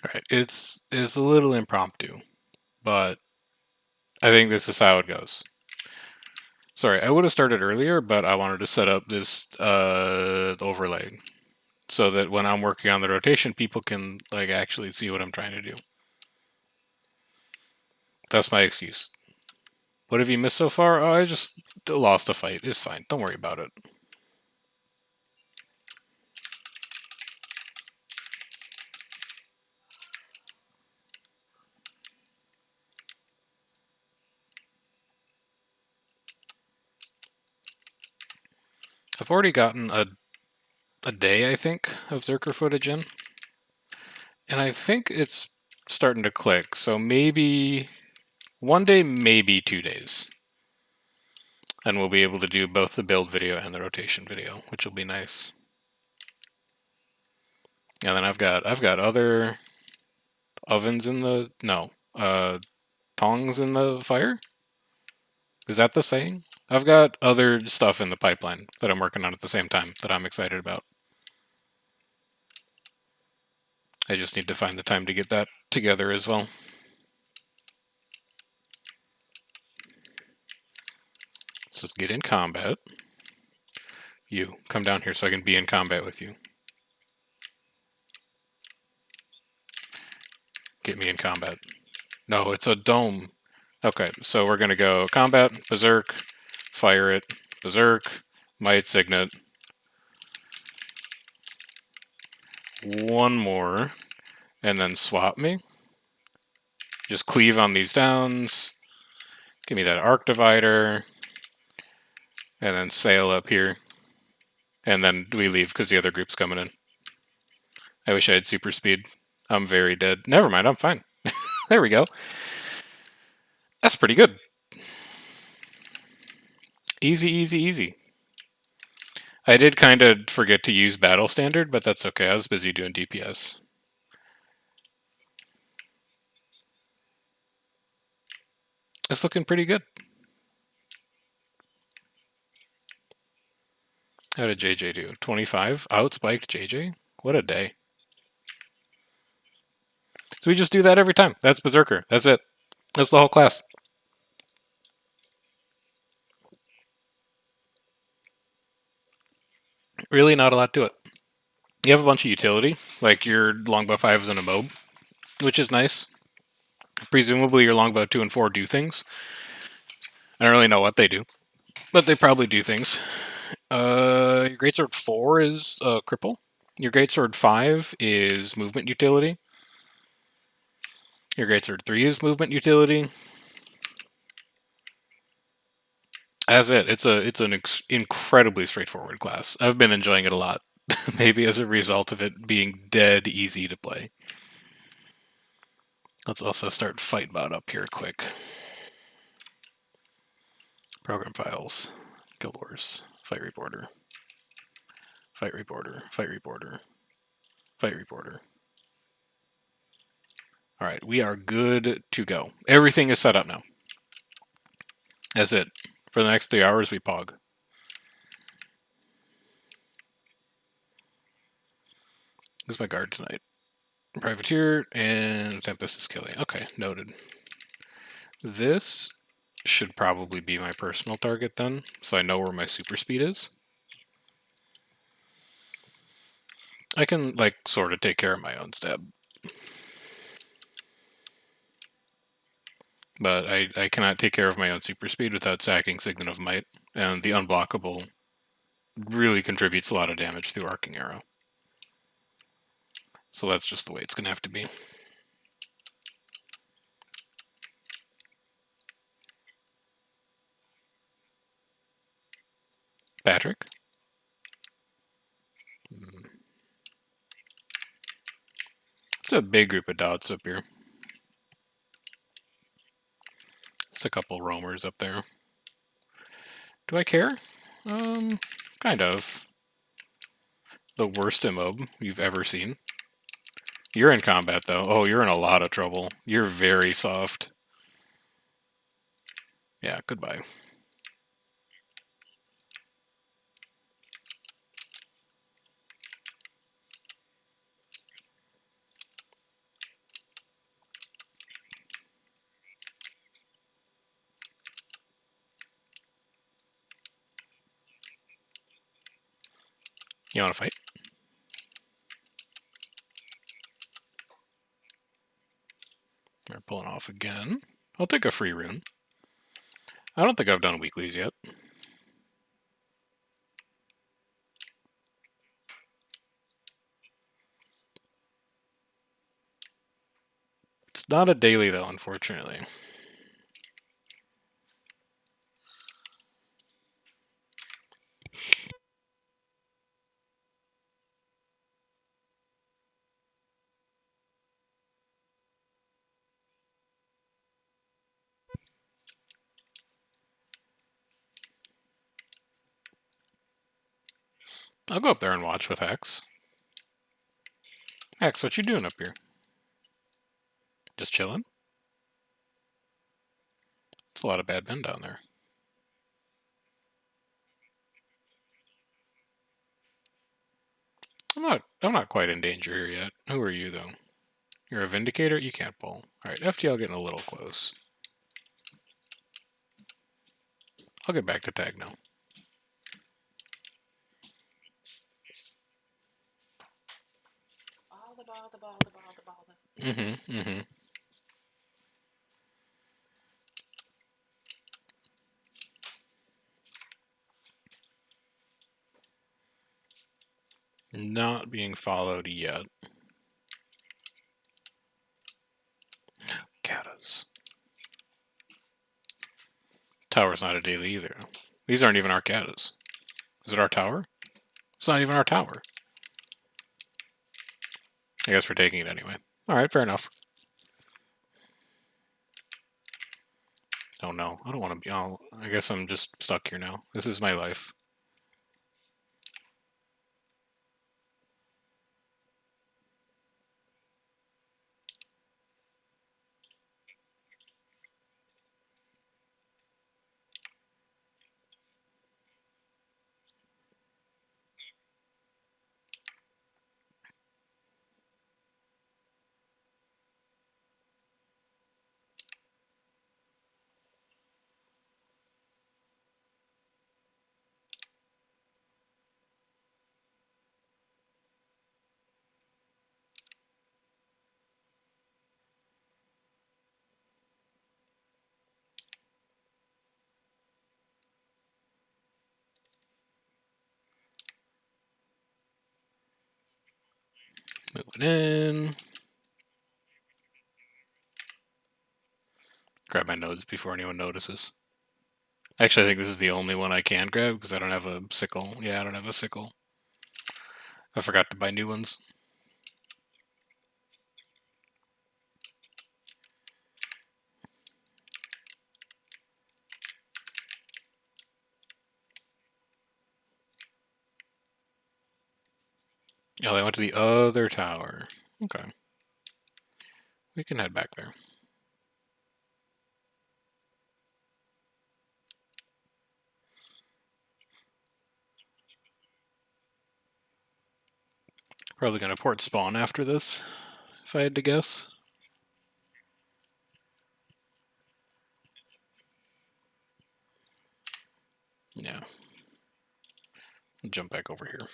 Alright, it's a little impromptu, but I think this is how it goes. Sorry, I would have started earlier, but I wanted to set up this overlay so that when I'm working on the rotation, people can like actually see what I'm trying to do. That's my excuse. What have you missed so far? Oh, I just lost a fight. It's fine. Don't worry about it. I've already gotten a day, I think, of Zerker footage in. And I think it's starting to click. So maybe one day, maybe 2 days. And we'll be able to do both the build video and the rotation video, which will be nice. And then I've got other ovens in the tongs in the fire. Is that the saying? I've got other stuff in the pipeline that I'm working on at the same time that I'm excited about. I just need to find the time to get that together as well. Let's just get in combat. You, come down here so I can be in combat with you. Get me in combat. No, it's a dome. Okay, so we're gonna go combat, berserk, fire it, berserk, might signet. One more, and then swap me. Just cleave on these downs. Give me that arc divider. And then sail up here. And then we leave because the other group's coming in. I wish I had super speed. I'm very dead. Never mind, I'm fine. There we go. That's pretty good. Easy, easy, easy. I did kind of forget to use battle standard, but that's okay. I was busy doing DPS. It's looking pretty good. How did JJ do? 25? Outspiked JJ? What a day. So we just do that every time. That's Berserker. That's it. That's the whole class. Really not a lot to it. You have a bunch of utility, like your longbow 5 is in a mob, which is nice. Presumably your longbow 2 and 4 do things. I don't really know what they do, but they probably do things. Your greatsword 4 is cripple. Your greatsword 5 is movement utility. Your greatsword 3 is movement utility. That's it. It's an incredibly straightforward class. I've been enjoying it a lot. Maybe as a result of it being dead easy to play. Let's also start Fightbot up here quick. Program files, Guild Wars, Fight Reporter, Fight Reporter, Fight Reporter, Fight Reporter. All right, we are good to go. Everything is set up now. That's it. For the next 3 hours, we pog. Who's my guard tonight? Privateer and Tempest is killing. Okay, noted. This should probably be my personal target then, so I know where my super speed is. I can, like, sort of take care of my own stab. But I cannot take care of my own super speed without sacking Signet of Might, and the unblockable really contributes a lot of damage through Arcing Arrow. So that's just the way it's going to have to be. Patrick? It's a big group of dots up here. Just a couple roamers up there. Do I care? Kind of. The worst MOB you've ever seen. You're in combat, though. Oh, you're in a lot of trouble. You're very soft. Yeah, goodbye. You want to fight? They're pulling off again. I'll take a free rune. I don't think I've done weeklies yet. It's not a daily, though, unfortunately. I'll go up there and watch with Hex. Hex, what you doing up here? Just chilling? It's a lot of bad men down there. I'm not quite in danger here yet. Who are you, though? You're a Vindicator? You can't pull. Alright, FTL getting a little close. I'll get back to tag now. Mm-hmm. Not being followed yet. Catas. Tower's not a daily either. These aren't even our catas. Is it our tower? It's not even our tower. I guess we're taking it anyway. Alright, fair enough. Oh no, I don't want to be... Oh, I guess I'm just stuck here now. This is my life. Moving in. Grab my nodes before anyone notices. Actually, I think this is the only one I can grab because I don't have a sickle. Yeah, I don't have a sickle. I forgot to buy new ones. Oh, they went to the other tower. Okay. We can head back there. Probably going to port spawn after this, if I had to guess. Yeah. I'll jump back over here.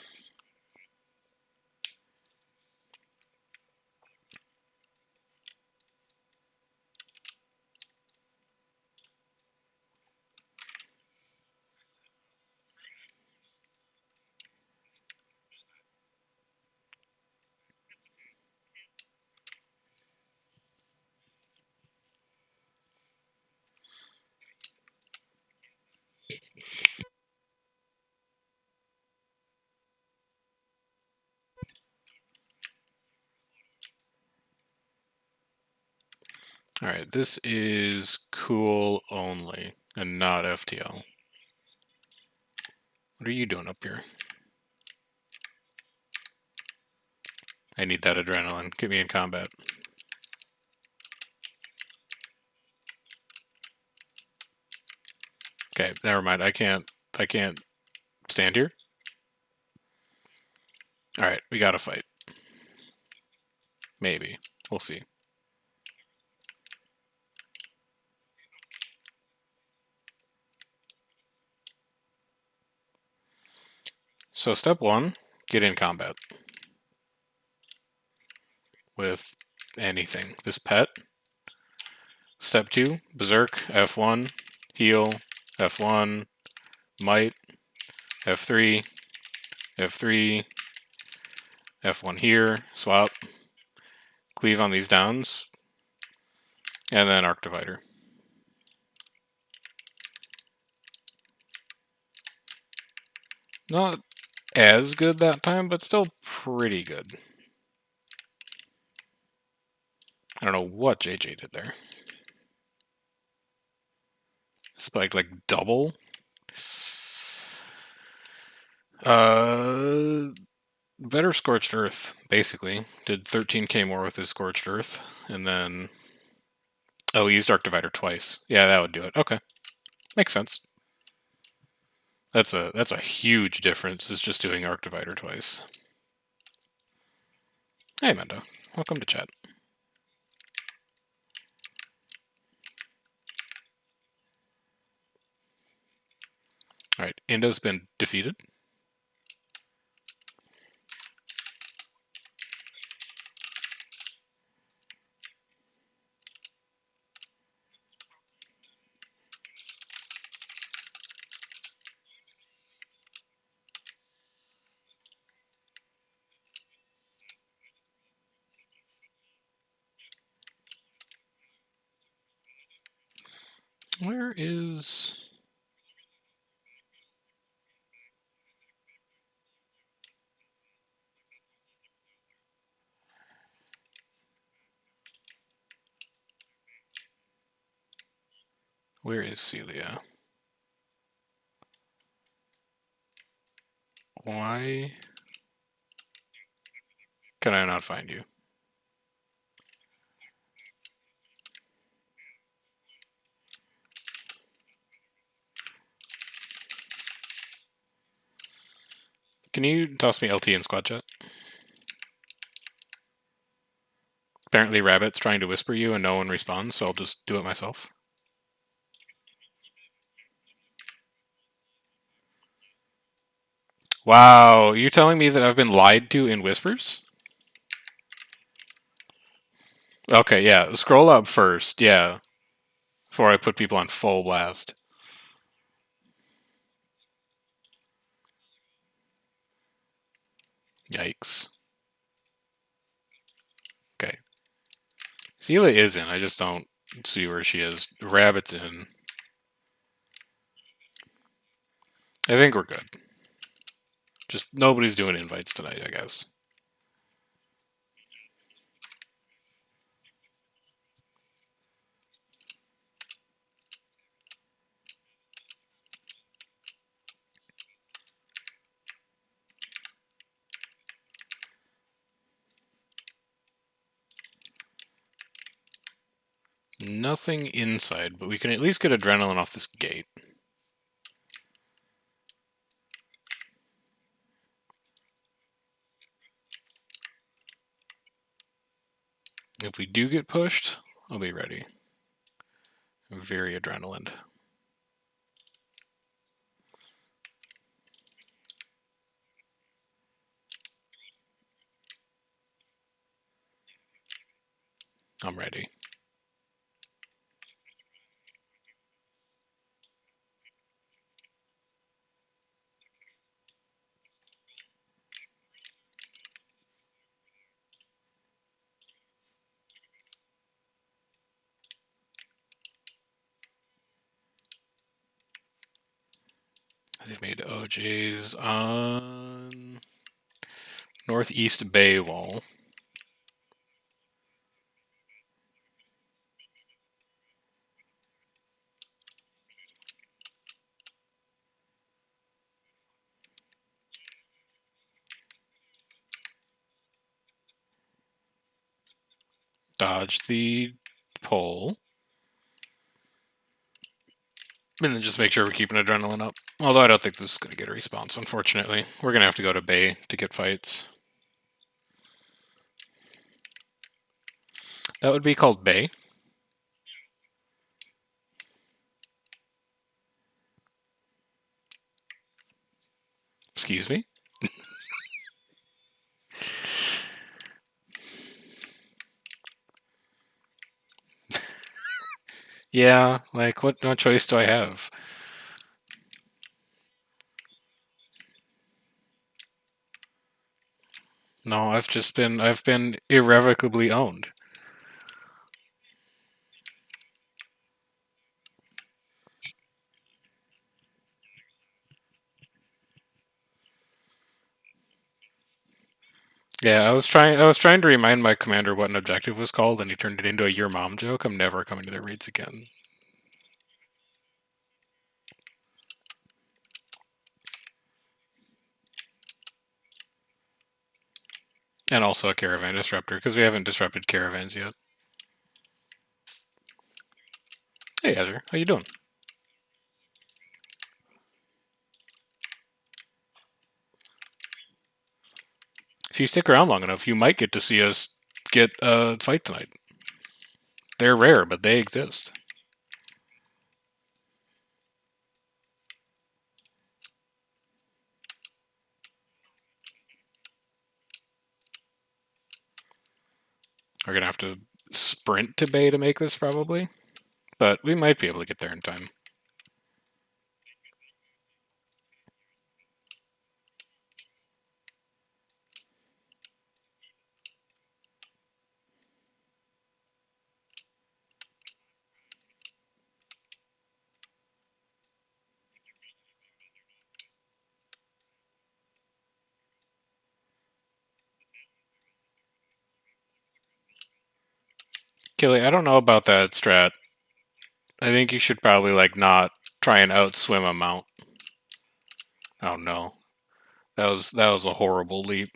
Alright, this is cool only, and not FTL. What are you doing up here? I need that adrenaline. Get me in combat. Okay, never mind. I can't stand here. Alright, we gotta fight. Maybe. We'll see. So step one, get in combat with anything. This pet. Step 2, Berserk, F1, heal, F1, might, F3, F3, F1 here, swap, cleave on these downs, and then Arc Divider. Not as good that time, but still pretty good. I don't know what JJ did there. Spiked like double. Better Scorched Earth, basically. Did 13k more with his Scorched Earth, and then... Oh, he used Arc Divider twice. Yeah, that would do it. Okay. Makes sense. That's a huge difference, is just doing Arc Divider twice. Hey, Mendo. Welcome to chat. Alright, Indo's been defeated. Where is... Where is Celia? Why can I not find you? Can you toss me LT in squad chat? Apparently Rabbit's trying to whisper you and no one responds, so I'll just do it myself. Wow, you're telling me that I've been lied to in whispers? Okay, yeah, scroll up first, yeah. Before I put people on full blast. Yikes. Okay. Celia is in, I just don't see where she is. Rabbit's in. I think we're good. Just nobody's doing invites tonight, I guess. Nothing inside, but we can at least get adrenaline off this gate. If we do get pushed, I'll be ready. I'm very adrenaline. I'm ready. They've made OJs on Northeast Bay Wall. Dodge the pole. And then just make sure we're keeping adrenaline up. Although I don't think this is going to get a response, unfortunately. We're going to have to go to Bay to get fights. That would be called Bay. Excuse me? Yeah, like what choice do I have? No, I've been irrevocably owned. Yeah, I was trying to remind my commander what an objective was called, and he turned it into a your mom joke. I'm never coming to their raids again. And also a caravan disruptor, because we haven't disrupted caravans yet. Hey Azure, how you doing? If you stick around long enough, you might get to see us get a fight tonight. They're rare, but they exist. We're gonna have to sprint to Bay to make this probably, but we might be able to get there in time. Killy, I don't know about that strat. I think you should probably like not try and outswim a mount. Oh no, that was a horrible leap.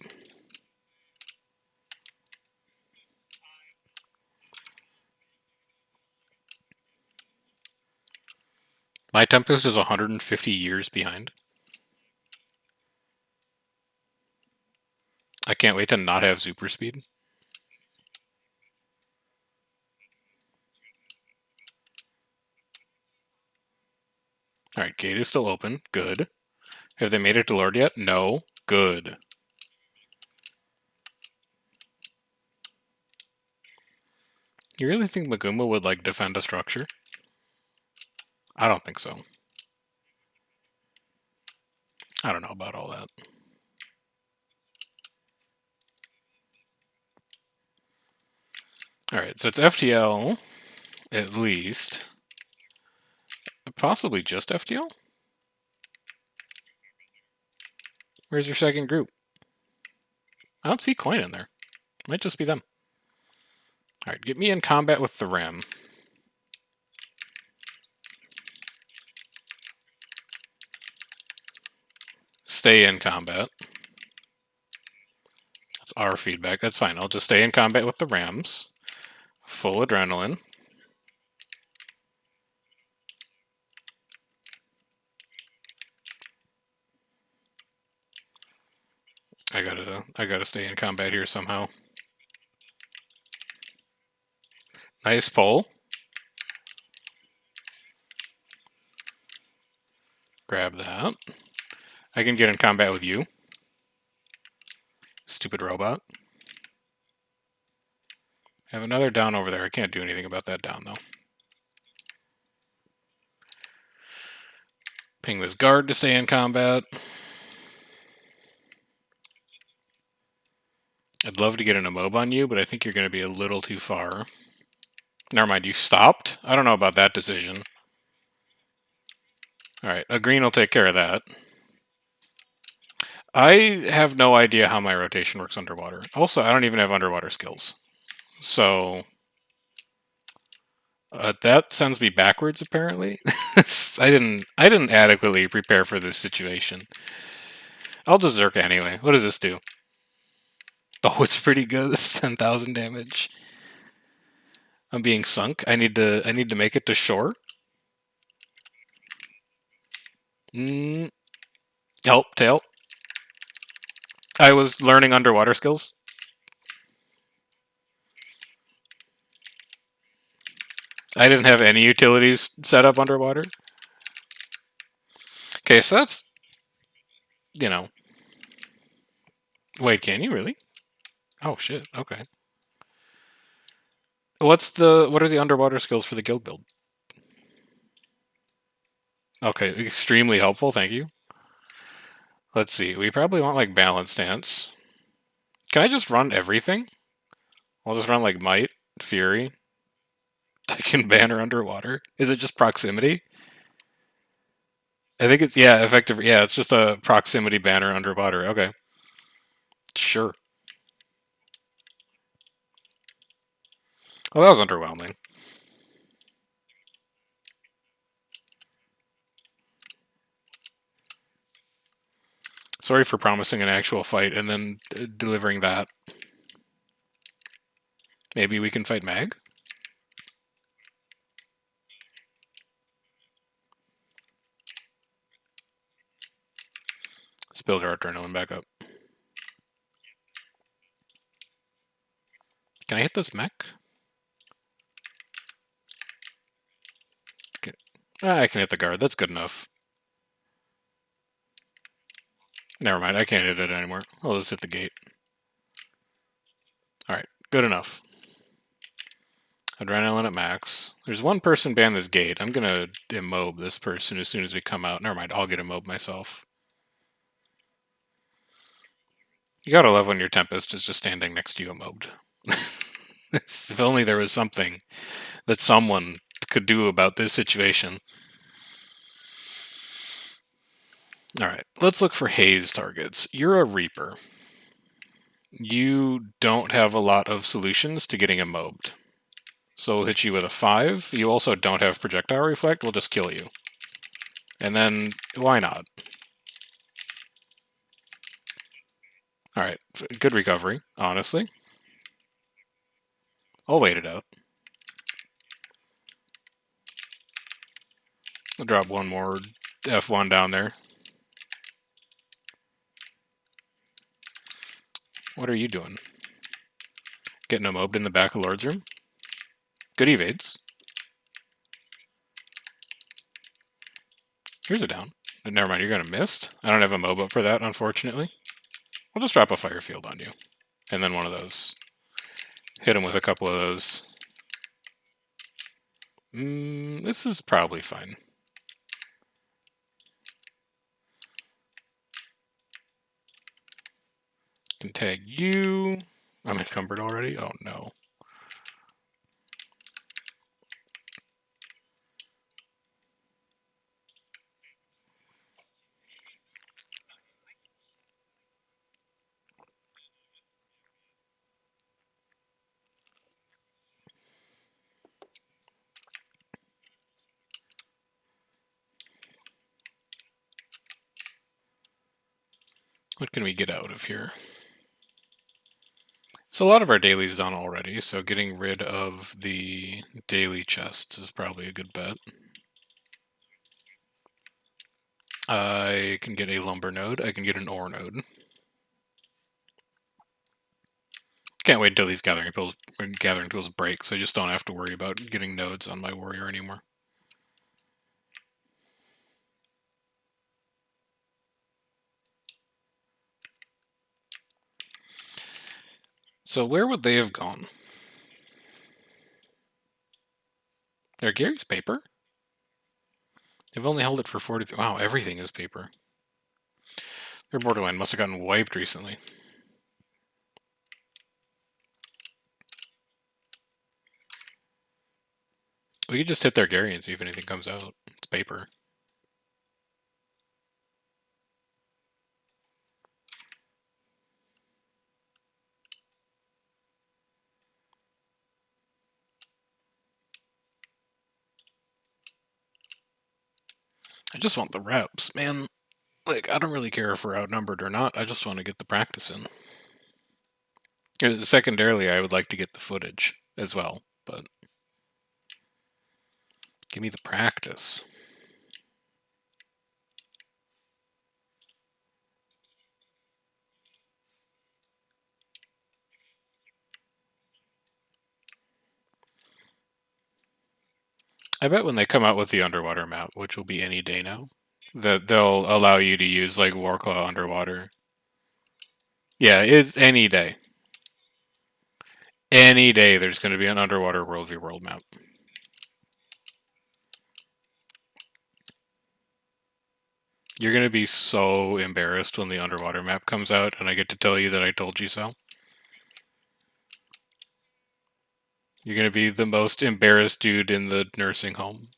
My Tempest is 150 years behind. I can't wait to not have super speed. Alright, gate is still open. Good. Have they made it to Lord yet? No. Good. You really think Maguma would like defend a structure? I don't think so. I don't know about all that. Alright, so it's FTL, at least. Possibly just FTL? Where's your second group? I don't see coin in there. Might just be them. Alright, get me in combat with the Ram. Stay in combat. That's our feedback. That's fine. I'll just stay in combat with the Rams. Full adrenaline. I gotta stay in combat here somehow. Nice pull. Grab that. I can get in combat with you. Stupid robot. I have another down over there. I can't do anything about that down, though. Ping this guard to stay in combat. I'd love to get an mob on you, but I think you're going to be a little too far. Never mind, you stopped? I don't know about that decision. Alright, a green will take care of that. I have no idea how my rotation works underwater. Also, I don't even have underwater skills. So... that sends me backwards, apparently. I didn't adequately prepare for this situation. I'll just Zerk anyway. What does this do? Oh, it's pretty good. It's 10,000 damage. I'm being sunk. I need to make it to shore. Help, tail. I was learning underwater skills. I didn't have any utilities set up underwater. Okay, so that's, you know. Wait, can you really? Oh shit. Okay. What are the underwater skills for the guild build? Okay, extremely helpful, thank you. Let's see, we probably want like balance stance. Can I just run everything? I'll just run like might, fury. I can banner underwater. Is it just proximity? I think it's, yeah, effective. Yeah, it's just a proximity banner underwater. Okay. Sure. Well, that was underwhelming. Sorry for promising an actual fight and then delivering that. Maybe we can fight Mag? Let's build our adrenaline back up. Can I hit this mech? Okay. I can hit the guard. That's good enough. Never mind. I can't hit it anymore. I'll just hit the gate. Alright. Good enough. Adrenaline at max. There's one person banned this gate. I'm gonna immob this person as soon as we come out. Never mind. I'll get immobed myself. You gotta love when your Tempest is just standing next to you immobed. If only there was something that someone could do about this situation. Alright, let's look for haze targets. You're a Reaper. You don't have a lot of solutions to getting immobed. So we'll hit you with a 5. You also don't have projectile reflect, we'll just kill you. And then, why not? Alright, good recovery, honestly. I'll wait it out. I'll drop one more F1 down there. What are you doing? Getting immobed in the back of Lord's room? Good evades. Here's a down. But never mind, you're gonna miss. I don't have a MOB up for that, unfortunately. I'll just drop a fire field on you. And then one of those. Hit him with a couple of those. This is probably fine. Can tag you. I'm encumbered already? Oh no. What can we get out of here? So a lot of our daily's done already, so getting rid of the daily chests is probably a good bet. I can get a lumber node, I can get an ore node. Can't wait until these gathering tools break, so I just don't have to worry about getting nodes on my warrior anymore. So where would they have gone? They're Gary's paper? They've only held it for 43. Wow, everything is paper. Their borderline must have gotten wiped recently. We could just hit their Gary and see if anything comes out. It's paper. I just want the reps, man. Like, I don't really care if we're outnumbered or not. I just want to get the practice in. Secondarily, I would like to get the footage as well, but give me the practice. I bet when they come out with the underwater map, which will be any day now, that they'll allow you to use like Warclaw underwater. Yeah, it's any day. Any day there's going to be an underwater World v World map. You're going to be so embarrassed when the underwater map comes out and I get to tell you that I told you so. You're going to be the most embarrassed dude in the nursing home.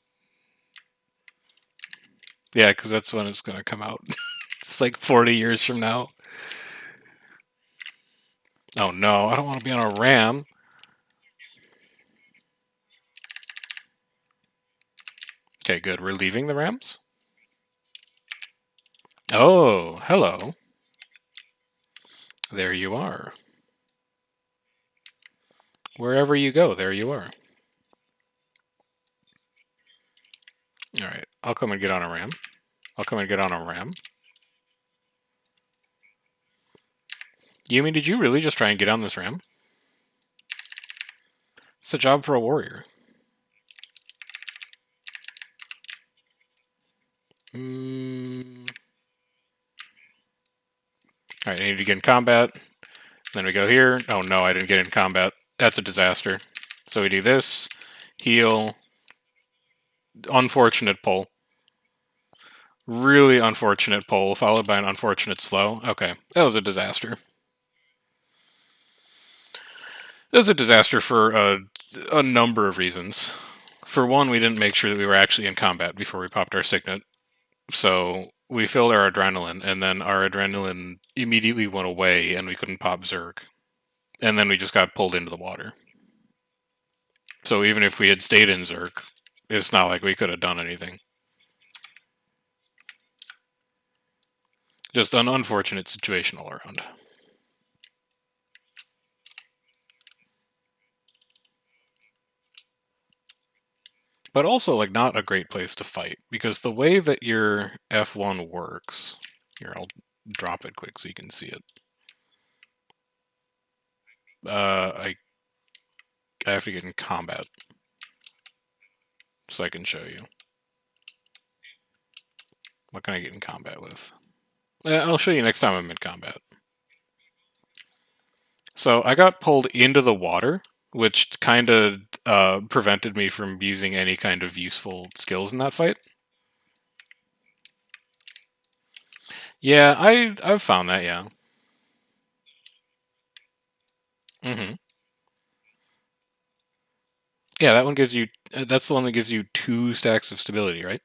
Yeah, because that's when it's going to come out. It's like 40 years from now. Oh no, I don't want to be on a ram. Okay, good. We're leaving the rams? Oh, hello. There you are. Wherever you go, there you are. Alright, I'll come and get on a ram. I'll come and get on a ram. Yumi, did you really just try and get on this ram? It's a job for a warrior. Alright, I need to get in combat. Then we go here. Oh no, I didn't get in combat. That's a disaster. So we do this. Heal. Unfortunate pull. Really unfortunate pull, followed by an unfortunate slow. Okay, that was a disaster. It was a disaster for a number of reasons. For one, we didn't make sure that we were actually in combat before we popped our signet. So we filled our adrenaline, and then our adrenaline immediately went away, and we couldn't pop Zerg. And then we just got pulled into the water. So even if we had stayed in Zerg, it's not like we could have done anything. Just an unfortunate situation all around. But also, like, not a great place to fight, because the way that your F1 works... Here, I'll drop it quick so you can see it. I have to get in combat so I can show you. What can I get in combat with? I'll show you next time I'm in combat. So I got pulled into the water, which kind of prevented me from using any kind of useful skills in that fight. Yeah, I've found that, yeah. Mm-hmm. Yeah, that one gives you... that's the one that gives you 2 stacks of stability, right?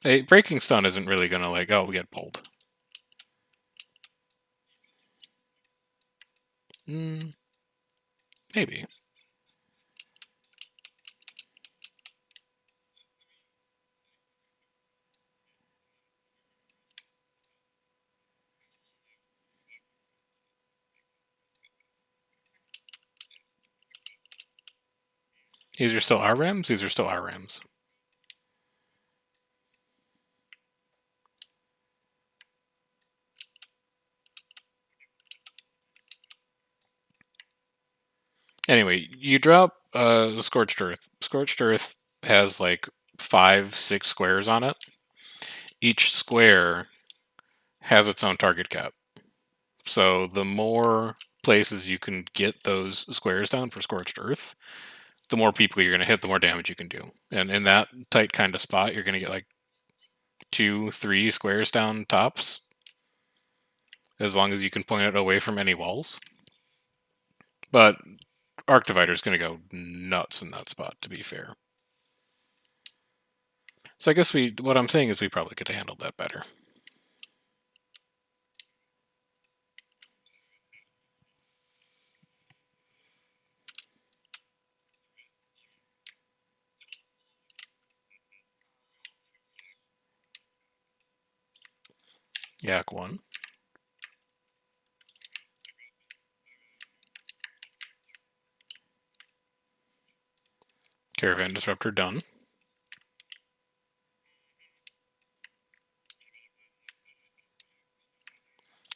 Hey, breaking stun isn't really gonna, like, oh, we get pulled. Maybe. These are still our rams? These are still our rams. Anyway, you drop Scorched Earth. Scorched Earth has like 5, 6 squares on it. Each square has its own target cap. So the more places you can get those squares down for Scorched Earth, the more people you're going to hit, the more damage you can do. And in that tight kind of spot, you're going to get like 2, 3 squares down tops, as long as you can point it away from any walls. But Arc Divider's going to go nuts in that spot, to be fair. So I guess what I'm saying is we probably could have handled that better. Yak 1. Caravan Disruptor done.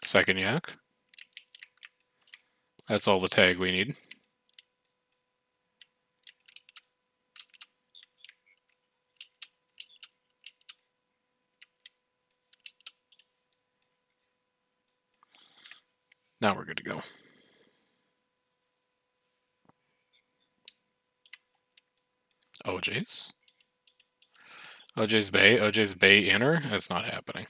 Second Yak. That's all the tag we need. Now we're good to go. OJ's? OJ's Bay? OJ's Bay Inner? That's not happening.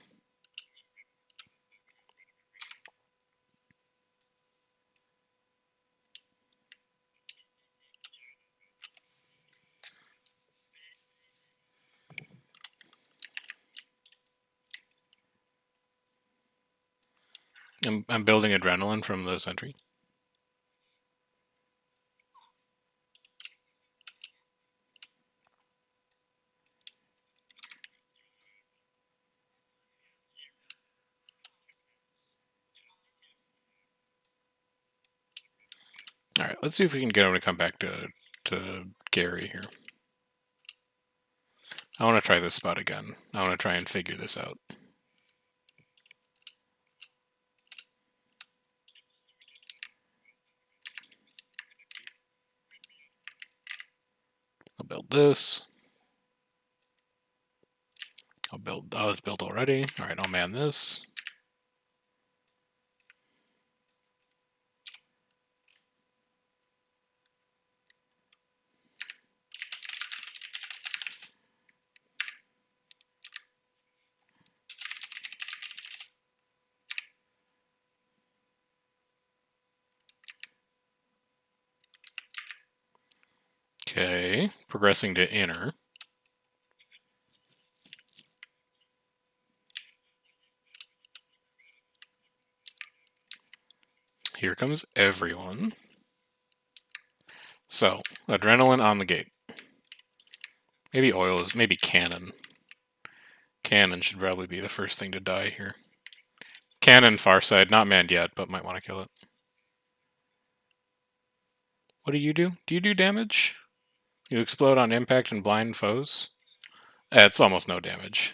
I'm building adrenaline from the sentry. All right, let's see if we can get him to come back to Gary here. I want to try this spot again. I want to try and figure this out. I'll build this. I'll build, oh, it's built already. All right, I'll man this. Okay, progressing to inner. Here comes everyone. So, adrenaline on the gate. Maybe oil is, maybe cannon. Cannon should probably be the first thing to die here. Cannon far side, not manned yet, but might want to kill it. What do? Do you do damage? You explode on impact and blind foes? It's almost no damage.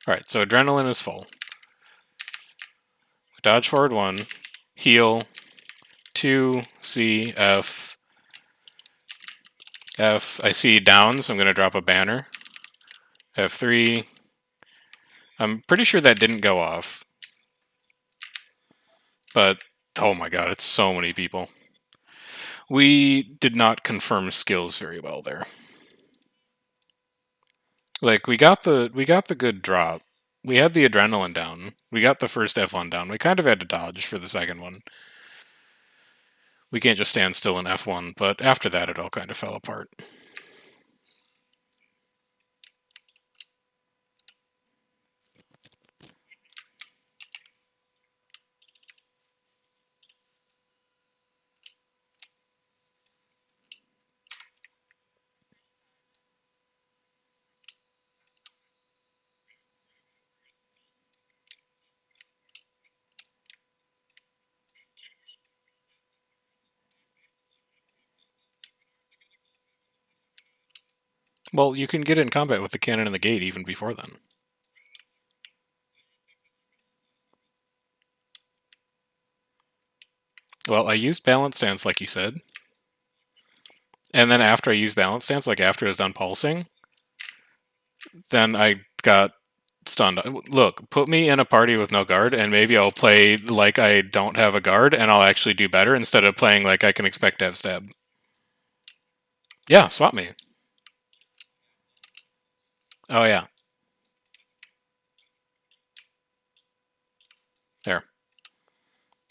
Alright, so adrenaline is full. Dodge forward 1, heal, 2, C, F. F, I see down, so I'm going to drop a banner. F3. I'm pretty sure that didn't go off. But, oh my god, it's so many people. We did not confirm skills very well there. Like, we got the good drop. We had the adrenaline down. We got the first F1 down. We kind of had to dodge for the second one. We can't just stand still in F1, but after that it all kind of fell apart. Well, you can get in combat with the cannon and the gate even before then. Well, I used balance stance like you said. And then after I used balance stance, like after it was done pulsing, then I got stunned. Look, put me in a party with no guard, and maybe I'll play like I don't have a guard, and I'll actually do better instead of playing like I can expect to have stab. Yeah, swap me. Oh yeah. There.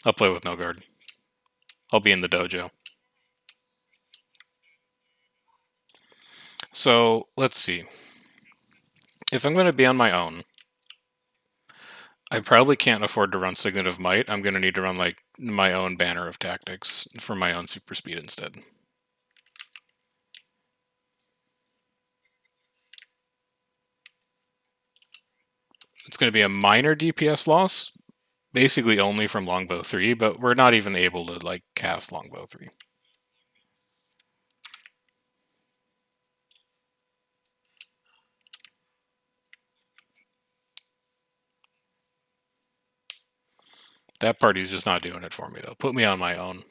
I'll play with no guard. I'll be in the dojo. So, let's see. If I'm going to be on my own, I probably can't afford to run Signet of Might. I'm going to need to run like my own Banner of Tactics for my own super speed instead. It's going to be a minor DPS loss, basically only from Longbow 3, but we're not even able to like cast Longbow 3. That party's just not doing it for me though. Put me on my own.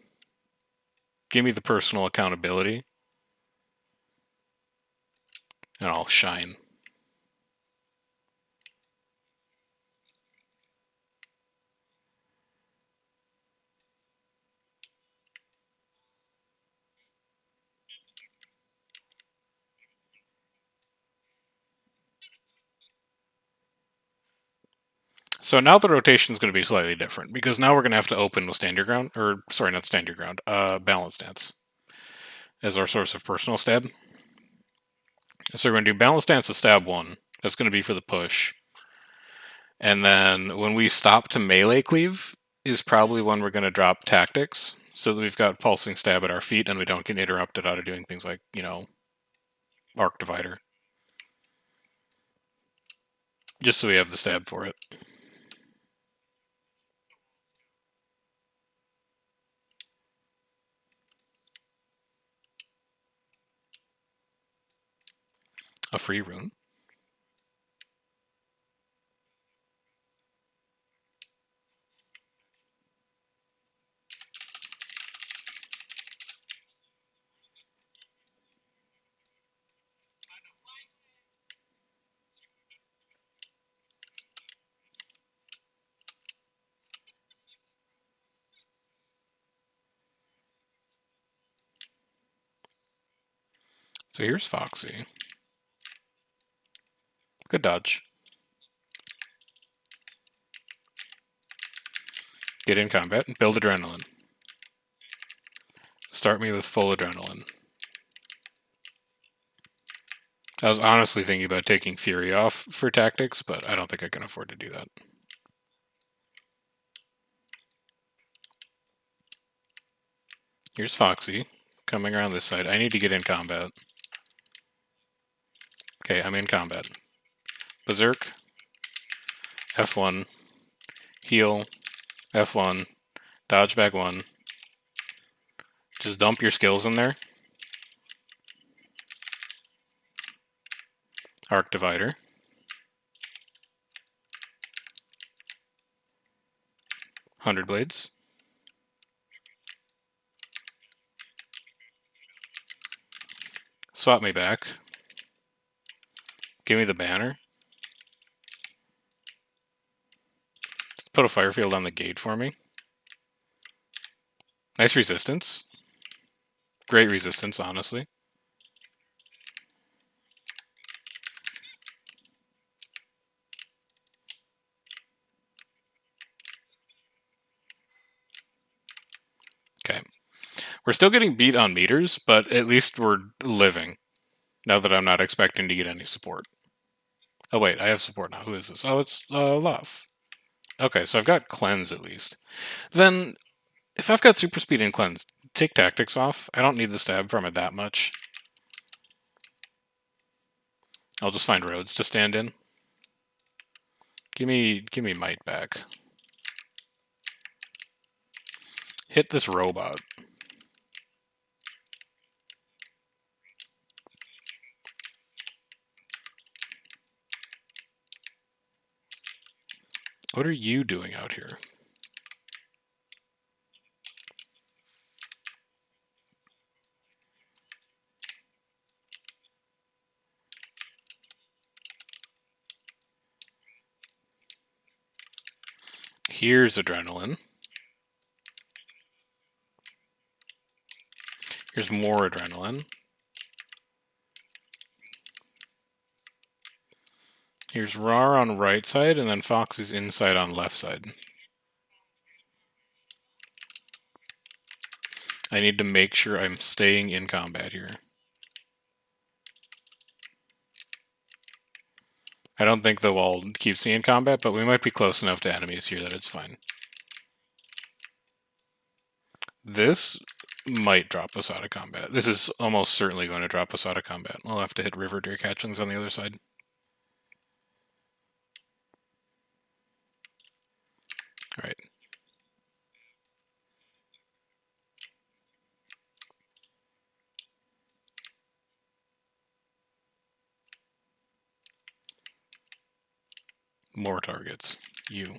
Give me the personal accountability, and I'll shine. So now the rotation is going to be slightly different, because now we're going to have to open with stand your ground, or sorry, not stand your ground, balance stance as our source of personal stab. So we're going to do balance stance to stab 1. That's going to be for the push. And then when we stop to melee cleave is probably when we're going to drop tactics, so that we've got pulsing stab at our feet and we don't get interrupted out of doing things like, arc divider. Just so we have the stab for it. A free rune. So here's Foxy. Good dodge. Get in combat and build adrenaline. Start me with full adrenaline. I was honestly thinking about taking Fury off for tactics, but I don't think I can afford to do that. Here's Foxy, coming around this side. I need to get in combat. Okay, I'm in combat. Berserk, F1, heal, F1, dodge back 1. Just dump your skills in there. Arc divider. Hundred blades. Swap me back. Give me the banner. Just put a fire field on the gate for me. Nice resistance. Great resistance, honestly. Okay. We're still getting beat on meters, but at least we're living. Now that I'm not expecting to get any support. Oh wait, I have support now. Who is this? Oh, it's Love. Okay, so I've got cleanse at least. Then, if I've got super speed and cleanse, take tactics off. I don't need the stab from it that much. I'll just find roads to stand in. Give me might back. Hit this robot. What are you doing out here? Here's adrenaline. Here's more adrenaline. Here's Rar on right side, and then Fox is inside on left side. I need to make sure I'm staying in combat here. I don't think the wall keeps me in combat, but we might be close enough to enemies here that it's fine. This might drop us out of combat. This is almost certainly going to drop us out of combat. We'll have to hit River Deer Catchlings on the other side. Alright. More targets. You.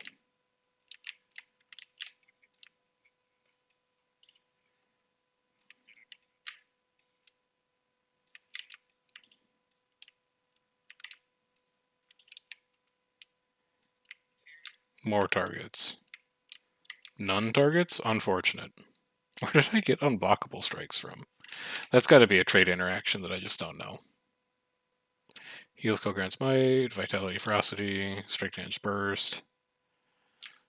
More targets. None targets? Unfortunate. Where did I get unblockable strikes from? That's got to be a trade interaction that I just don't know. Heal Skull grants might, Vitality Ferocity, Strike Damage Burst.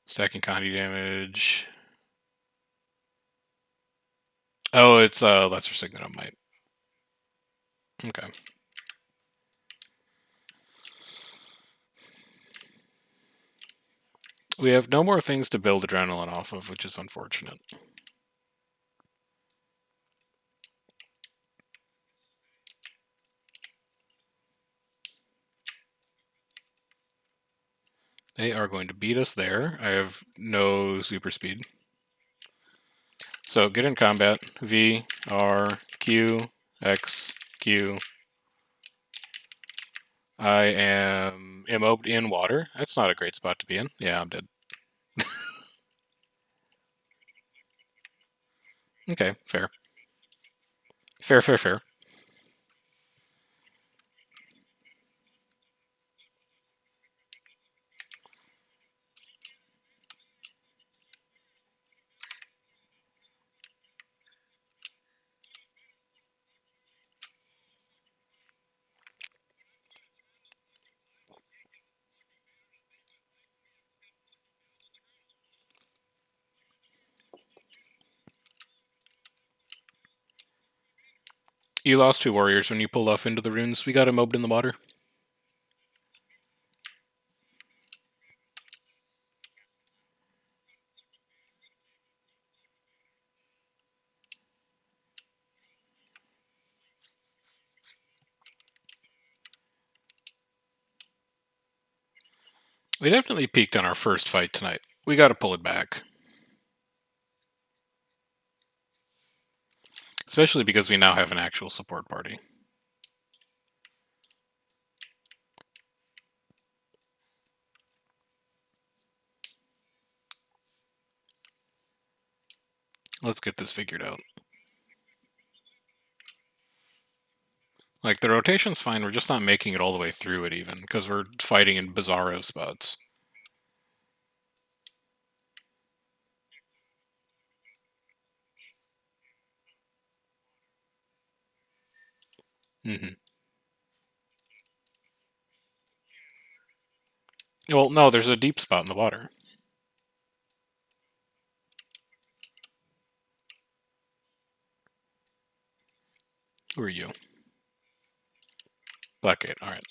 Stacking Conti damage. Oh, it's Lesser Signet of Might. Okay. We have no more things to build Adrenaline off of, which is unfortunate. They are going to beat us there. I have no super speed. So get in combat. V, R, Q, X, Q. I am immobed in water. That's not a great spot to be in. Yeah, I'm dead. Okay, fair. Fair. You lost 2 warriors when you pulled off into the runes. We got immobed in the water. We definitely peaked on our first fight tonight. We got to pull it back. Especially because we now have an actual support party. Let's get this figured out. Like, the rotation's fine, we're just not making it all the way through it even, because we're fighting in bizarro spots. Mm-hmm. Well, no, there's a deep spot in the water. Who are you? Blackgate, alright.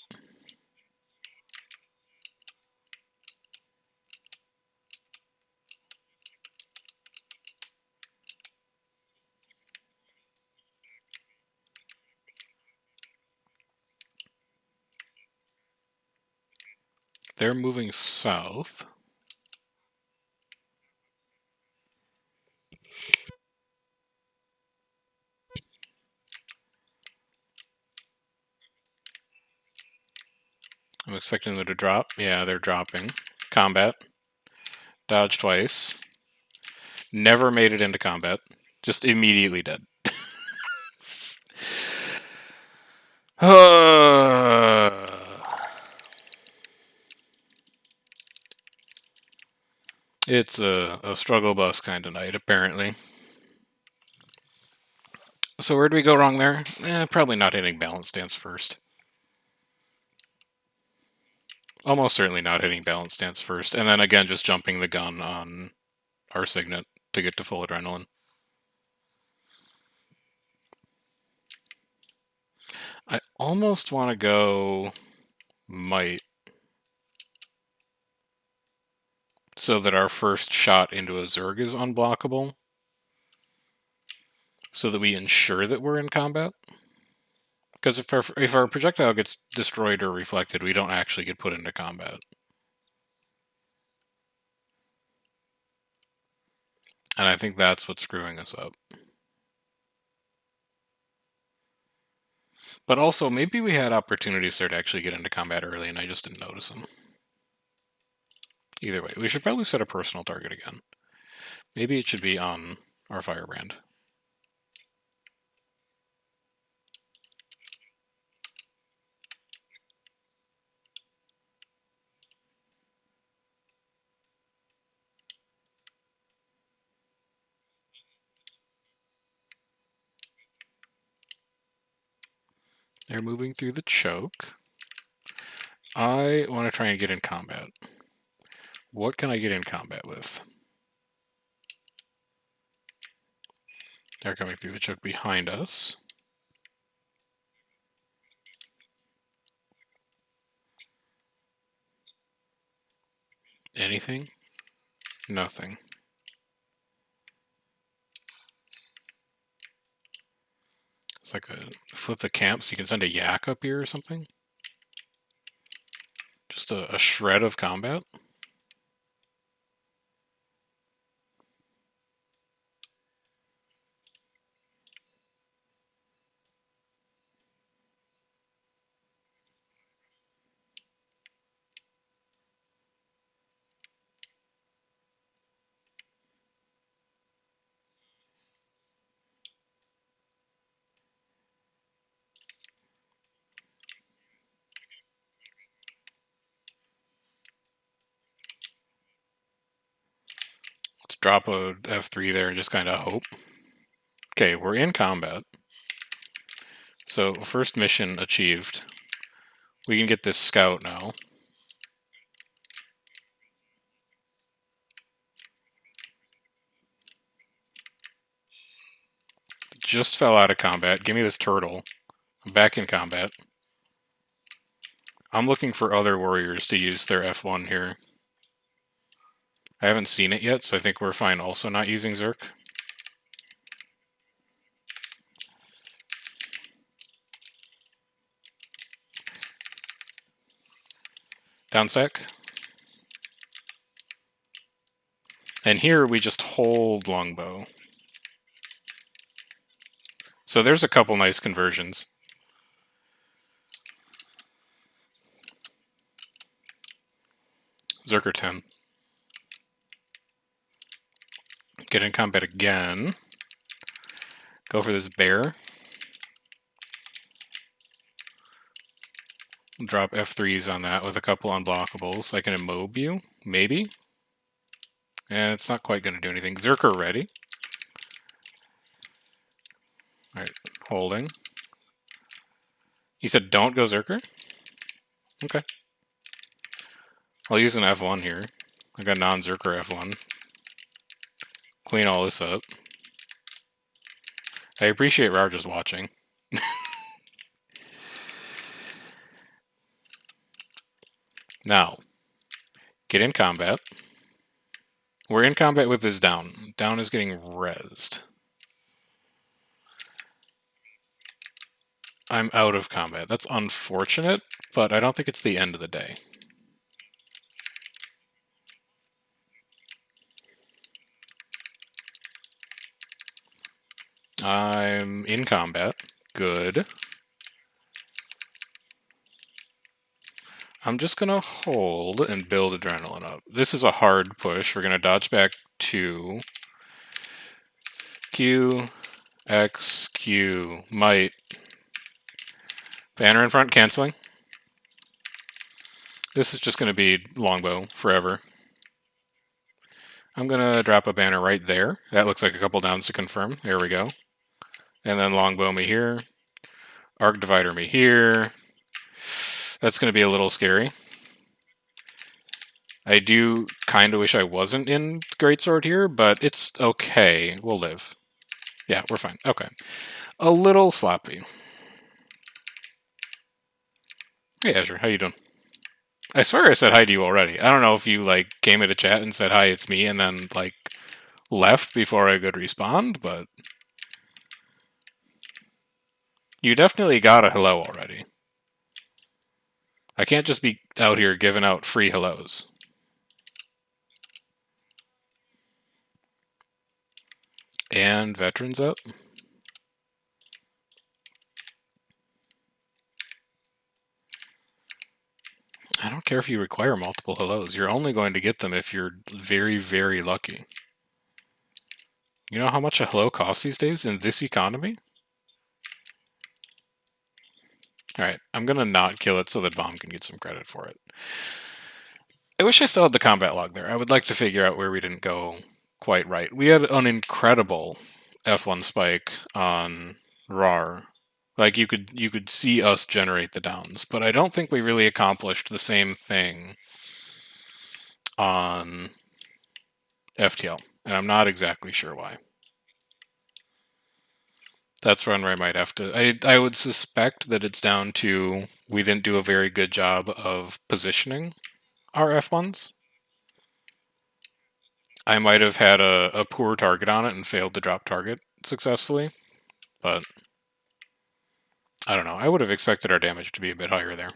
They're moving south. I'm expecting them to drop. Yeah, they're dropping. Combat. Dodge twice. Never made it into combat. Just immediately dead. It's a struggle bus kind of night, apparently. So where do we go wrong there? Probably not hitting balance stance first. Almost certainly not hitting balance stance first. And then again, just jumping the gun on our signet to get to full adrenaline. I almost want to go might so that our first shot into a Zerg is unblockable. So that we ensure that we're in combat. Because if our projectile gets destroyed or reflected, we don't actually get put into combat. And I think that's what's screwing us up. But also, maybe we had opportunities there to actually get into combat early, and I just didn't notice them. Either way, we should probably set a personal target again. Maybe it should be on our firebrand. They're moving through the choke. I want to try and get in combat. What can I get in combat with? They're coming through the choke behind us. Anything? Nothing. It's like a flip the camp so you can send a yak up here or something. Just a shred of combat. Let's drop a F3 there and just kind of hope. Okay, we're in combat. So first mission achieved. We can get this scout now. Just fell out of combat. Give me this turtle. I'm back in combat. I'm looking for other warriors to use their F1 here. I haven't seen it yet, so I think we're fine also not using Zerk. Downstack. And here we just hold longbow. So there's a couple nice conversions. Zerker 10. Get in combat again. Go for this bear. Drop F3s on that with a couple unblockables. I can immob you, maybe. And it's not quite going to do anything. Zerker ready. Alright, holding. You said don't go Zerker? Okay. I'll use an F1 here. I got non-Zerker F1. Clean all this up. I appreciate Rar just watching. Now, get in combat. We're in combat with this down. Down is getting rezzed. I'm out of combat. That's unfortunate, but I don't think it's the end of the day. I'm in combat. Good. I'm just going to hold and build adrenaline up. This is a hard push. We're going to dodge back to Q, X, Q, might. Banner in front, canceling. This is just going to be longbow forever. I'm going to drop a banner right there. That looks like a couple downs to confirm. There we go. And then longbow me here. Arc divider me here. That's going to be a little scary. I do kind of wish I wasn't in Greatsword here, but it's okay. We'll live. Yeah, we're fine. Okay. A little sloppy. Hey, Azure, how you doing? I swear I said hi to you already. I don't know if you, like, came into chat and said, hi, it's me, and then, like, left before I could respond, but you definitely got a hello already. I can't just be out here giving out free hellos. And veterans up. I don't care if you require multiple hellos. You're only going to get them if you're very, very lucky. You know how much a hello costs these days in this economy? Alright, I'm gonna not kill it so that Bomb can get some credit for it. I wish I still had the combat log there. I would like to figure out where we didn't go quite right. We had an incredible F1 spike on RAR. Like, you could see us generate the downs, but I don't think we really accomplished the same thing on FTL, and I'm not exactly sure why. That's one where I might have to... I would suspect that it's down to we didn't do a very good job of positioning our F1s. I might have had a poor target on it and failed to drop target successfully, but I don't know. I would have expected our damage to be a bit higher there.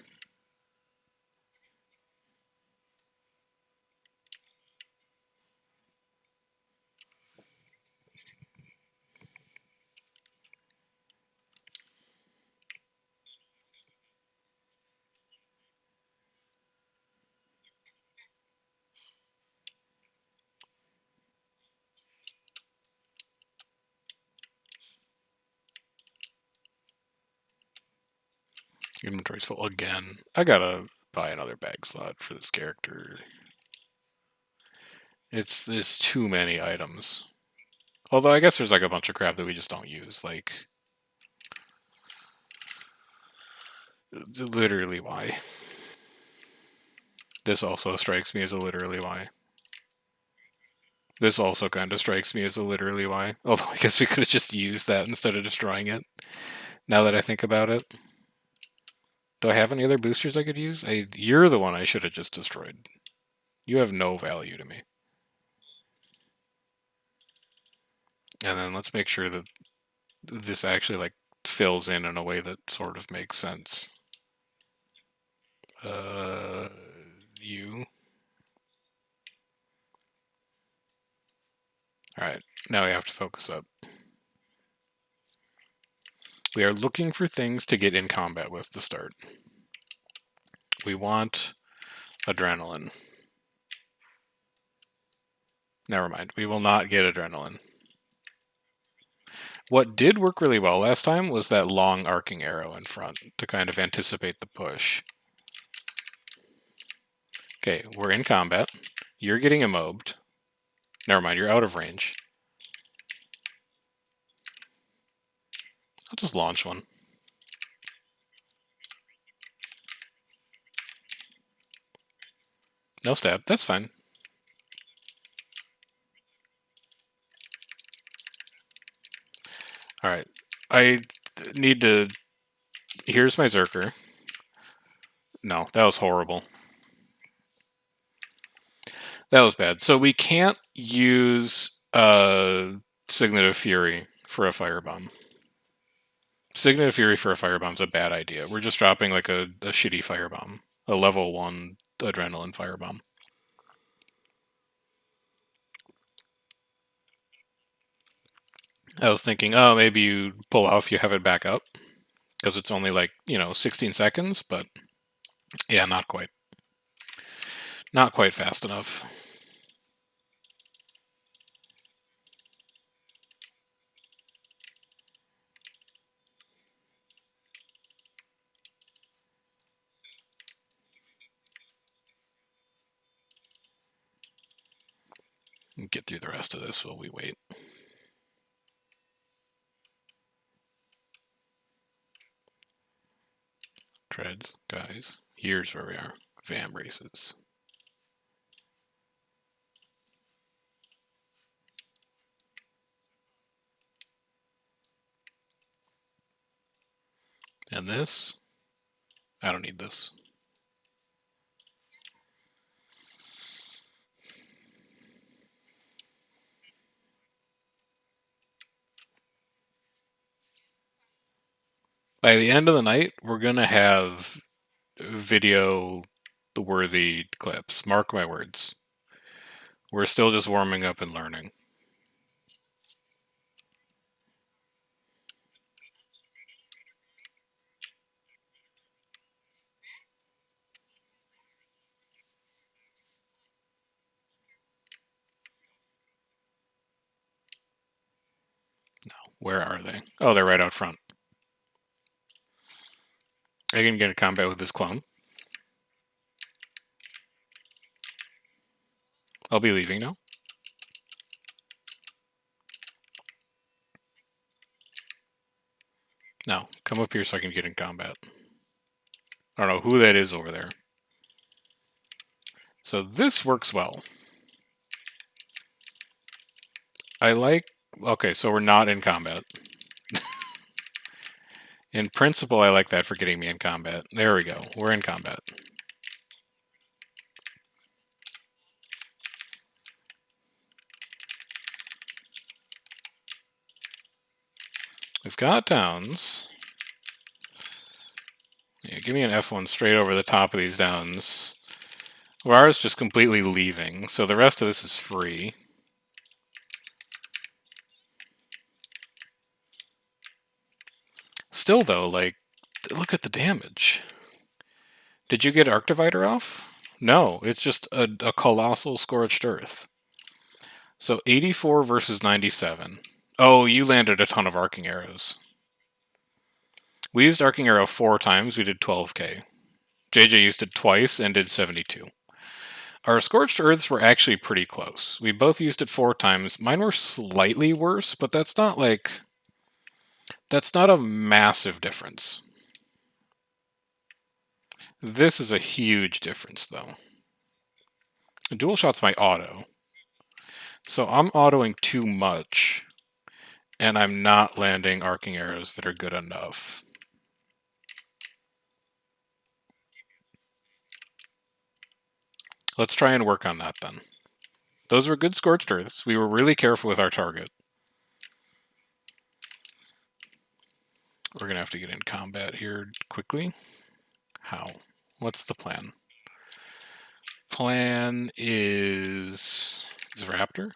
Inventory's full again. I gotta buy another bag slot for this character. There's too many items. Although I guess there's like a bunch of crap that we just don't use. Like, literally why? This also strikes me as a literally why. This also kind of strikes me as a literally why. Although I guess we could have just used that instead of destroying it. Now that I think about it. Do I have any other boosters I could use? You're the one I should have just destroyed. You have no value to me. And then let's make sure that this actually like fills in a way that sort of makes sense. You. Alright, now we have to focus up. We are looking for things to get in combat with to start. We want adrenaline. Never mind, we will not get adrenaline. What did work really well last time was that long arcing arrow in front to kind of anticipate the push. Okay, we're in combat. You're getting immobed. Never mind, you're out of range. I'll just launch one. No stab, that's fine. Alright, I need to... Here's my Zerker. No, that was horrible. That was bad. So we can't use Signet of Fury for a firebomb. Signet of Fury for a firebomb is a bad idea. We're just dropping like a shitty firebomb. A level 1 adrenaline firebomb. I was thinking, oh, maybe you pull off, you have it back up. Because it's only like, 16 seconds, but yeah, not quite. Not quite fast enough. Get through the rest of this while we wait. Treads, guys. Here's where we are. Vam races. And this, I don't need this. By the end of the night, we're going to have video-worthy clips. Mark my words. We're still just warming up and learning. No, where are they? Oh, they're right out front. I can get in combat with this clone. I'll be leaving now. No, come up here so I can get in combat. I don't know who that is over there. So this works well. I like... Okay, so we're not in combat. In principle, I like that for getting me in combat. There we go. We're in combat. We've got downs. Yeah, give me an F1 straight over the top of these downs. Ours just completely leaving, so the rest of this is free. Still, though, like, look at the damage. Did you get Arc Divider off? No, it's just a colossal Scorched Earth. So 84 versus 97. Oh, you landed a ton of Arcing Arrows. We used Arcing Arrow 4 times, we did 12k. JJ used it twice and did 72. Our Scorched Earths were actually pretty close. We both used it 4 times. Mine were slightly worse, but that's not like... That's not a massive difference. This is a huge difference, though. Dual Shot's my auto. So I'm autoing too much, and I'm not landing Arcing Arrows that are good enough. Let's try and work on that, then. Those were good Scorched Earths. We were really careful with our target. We're going to have to get in combat here quickly. How? What's the plan? Plan is Raptor.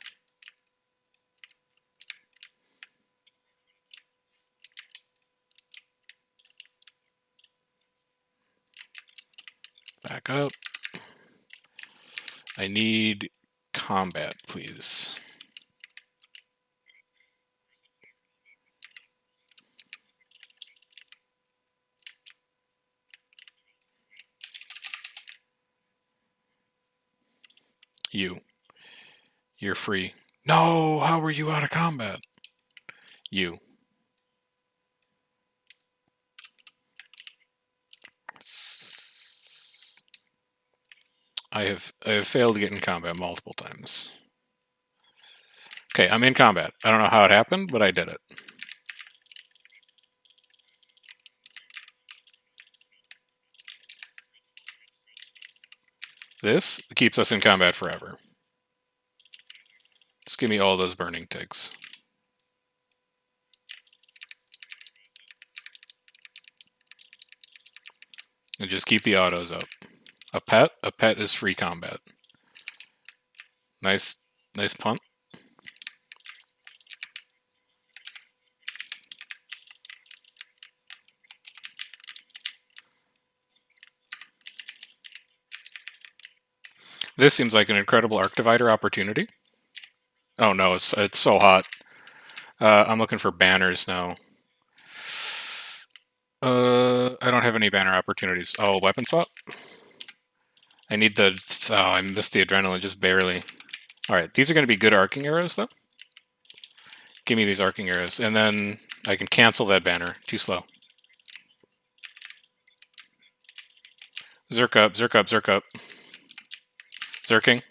Back up. I need combat, please. You're free. No, how were you out of combat? You. I have failed to get in combat multiple times. Okay, I'm in combat. I don't know how it happened, but I did it. This keeps us in combat forever. Just give me all those burning ticks. And just keep the autos up. A pet is free combat. Nice punt. This seems like an incredible Arc Divider opportunity. Oh no, it's so hot. I'm looking for banners now. I don't have any banner opportunities. Oh, weapon swap? I need the... Oh, I missed the adrenaline just barely. Alright, these are going to be good Arcing Arrows, though. Give me these Arcing Arrows, and then I can cancel that banner. Too slow. Zerk up, Zerk up, Zerk up. Zerking.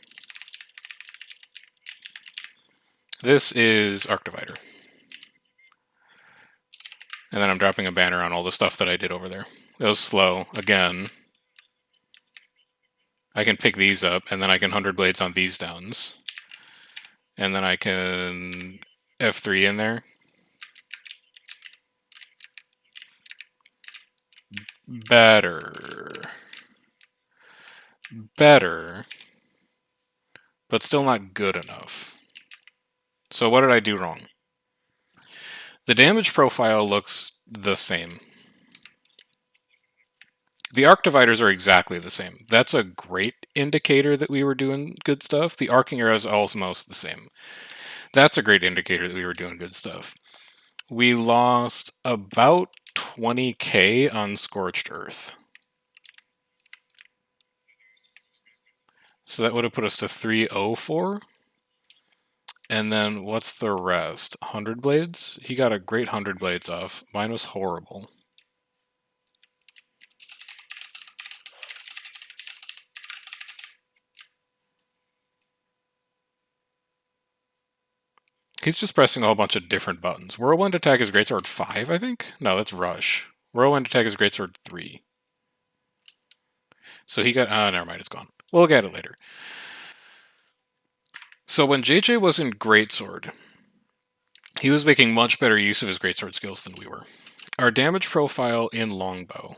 This is Arc Divider. And then I'm dropping a banner on all the stuff that I did over there. It was slow, again. I can pick these up, and then I can 100 Blades on these downs. And then I can F3 in there. Better. But still not good enough. So what did I do wrong? The damage profile looks the same. The Arc Dividers are exactly the same. That's a great indicator that we were doing good stuff. The Arcing Arrow is almost the same. That's a great indicator that we were doing good stuff. We lost about 20k on Scorched Earth. So that would have put us to 304. And then what's the rest? 100 Blades? He got a great 100 Blades off. Mine was horrible. He's just pressing a whole bunch of different buttons. Whirlwind attack is Greatsword 5, I think? No, that's Rush. Whirlwind attack is Greatsword 3. So he got... never mind, it's gone. We'll look at it later. So when JJ was in Greatsword, he was making much better use of his Greatsword skills than we were. Our damage profile in Longbow,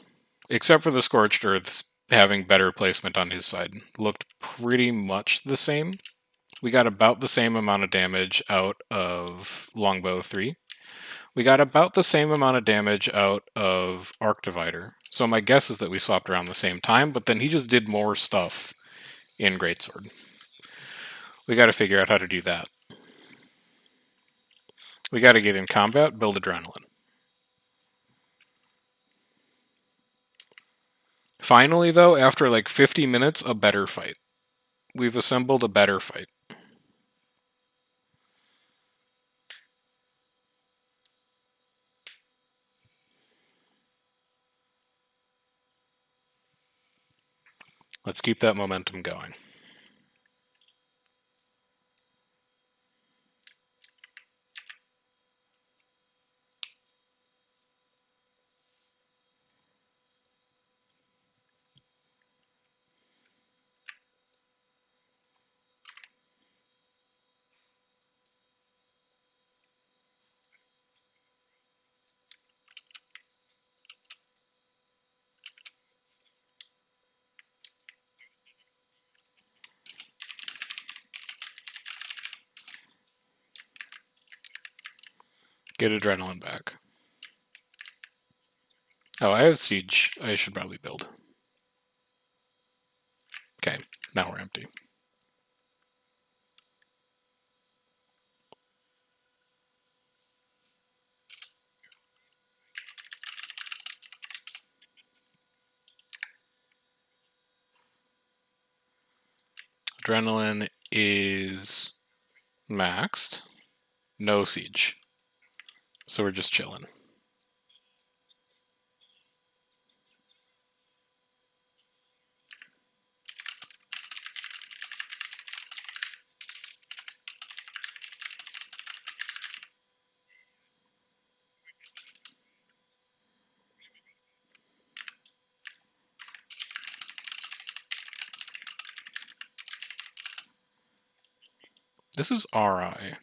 except for the Scorched Earths having better placement on his side, looked pretty much the same. We got about the same amount of damage out of Longbow 3. We got about the same amount of damage out of Arc Divider. So my guess is that we swapped around the same time, but then he just did more stuff in Greatsword. We got to figure out how to do that. We got to get in combat, build adrenaline. Finally, though, after like 50 minutes, a better fight. We've assembled a better fight. Let's keep that momentum going. Get adrenaline back. Oh, I have Siege. I should probably build. Okay, now we're empty. Adrenaline is maxed. No Siege. So we're just chilling. This is RI.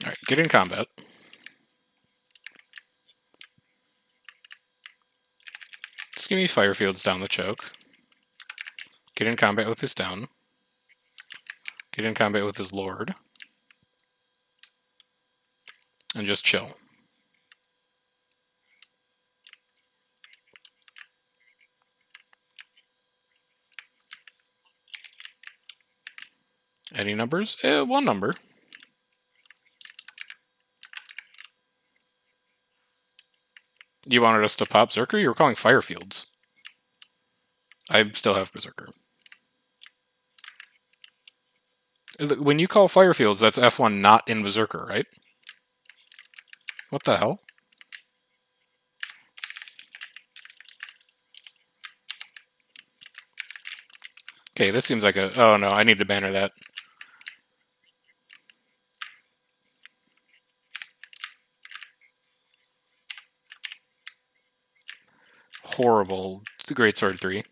Alright, get in combat. Just give me fire fields down the choke. Get in combat with his down. Get in combat with his lord. And just chill. Any numbers? One number. You wanted us to pop Zerker? You were calling fire fields. I still have Berserker. When you call fire fields, that's F1 not in Berserker, right? What the hell? Okay, this seems like a... Oh no, I need to banner that. Horrible Greatsword 3.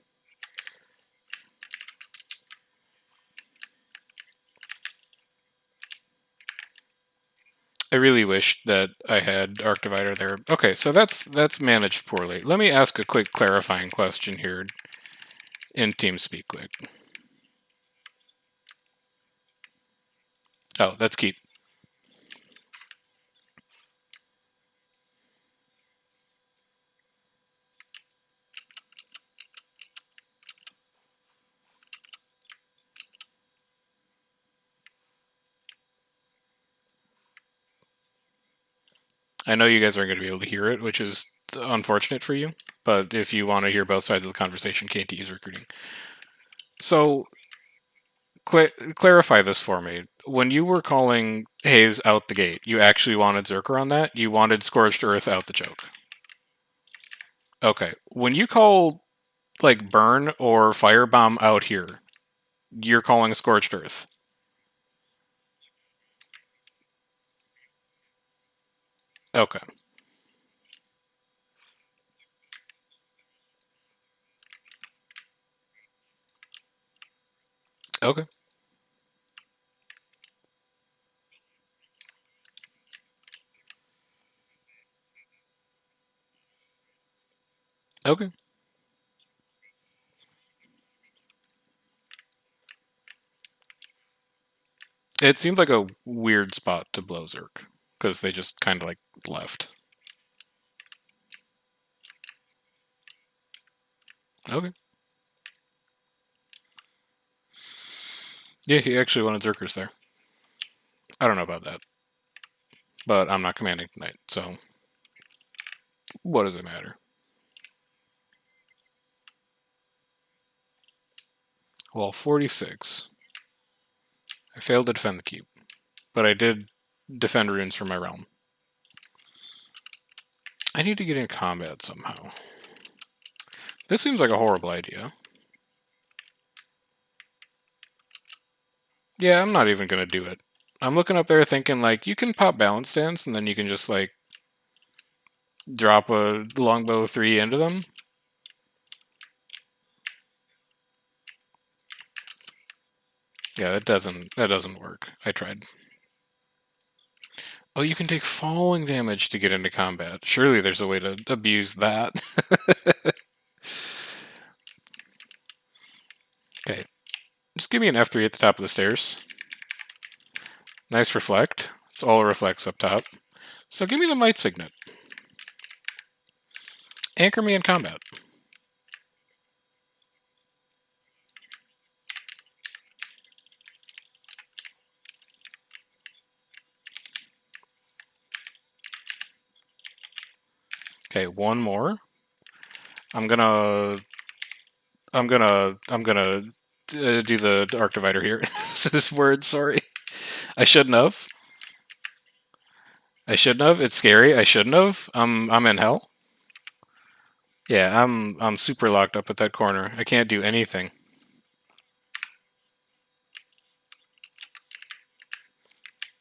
I really wish that I had Arc Divider there. Okay, so that's managed poorly. Let me ask a quick clarifying question here in TeamSpeak quick. Oh, that's keep. I know you guys aren't going to be able to hear it, which is unfortunate for you. But if you want to hear both sides of the conversation, KT is recruiting. So clarify this for me. When you were calling Haze out the gate, you actually wanted Zerker on that? You wanted Scorched Earth out the choke? Okay. When you call, like, Burn or Firebomb out here, you're calling Scorched Earth? Okay. Okay. Okay. It seemed like a weird spot to blow Zerk, because they just kind of, like, left. Okay. Yeah, he actually wanted Zerkers there. I don't know about that. But I'm not commanding tonight, so what does it matter? Well, 46. I failed to defend the keep, but I did defend runes for my realm. I need to get in combat somehow. This seems like a horrible idea. Yeah, I'm not even going to do it. I'm looking up there thinking, like, you can pop balance stance, and then you can just, like, drop a longbow 3 into them. Yeah, that doesn't work. I tried. Oh, you can take falling damage to get into combat. Surely there's a way to abuse that. Okay. Just give me an F3 at the top of the stairs. Nice reflect. It's all reflects up top. So give me the Might Signet. Anchor me in combat. Okay, one more. I'm gonna do the Arc Divider here. This word, sorry. I shouldn't have. It's scary. I shouldn't have. I'm in hell. Yeah, I'm super locked up at that corner. I can't do anything.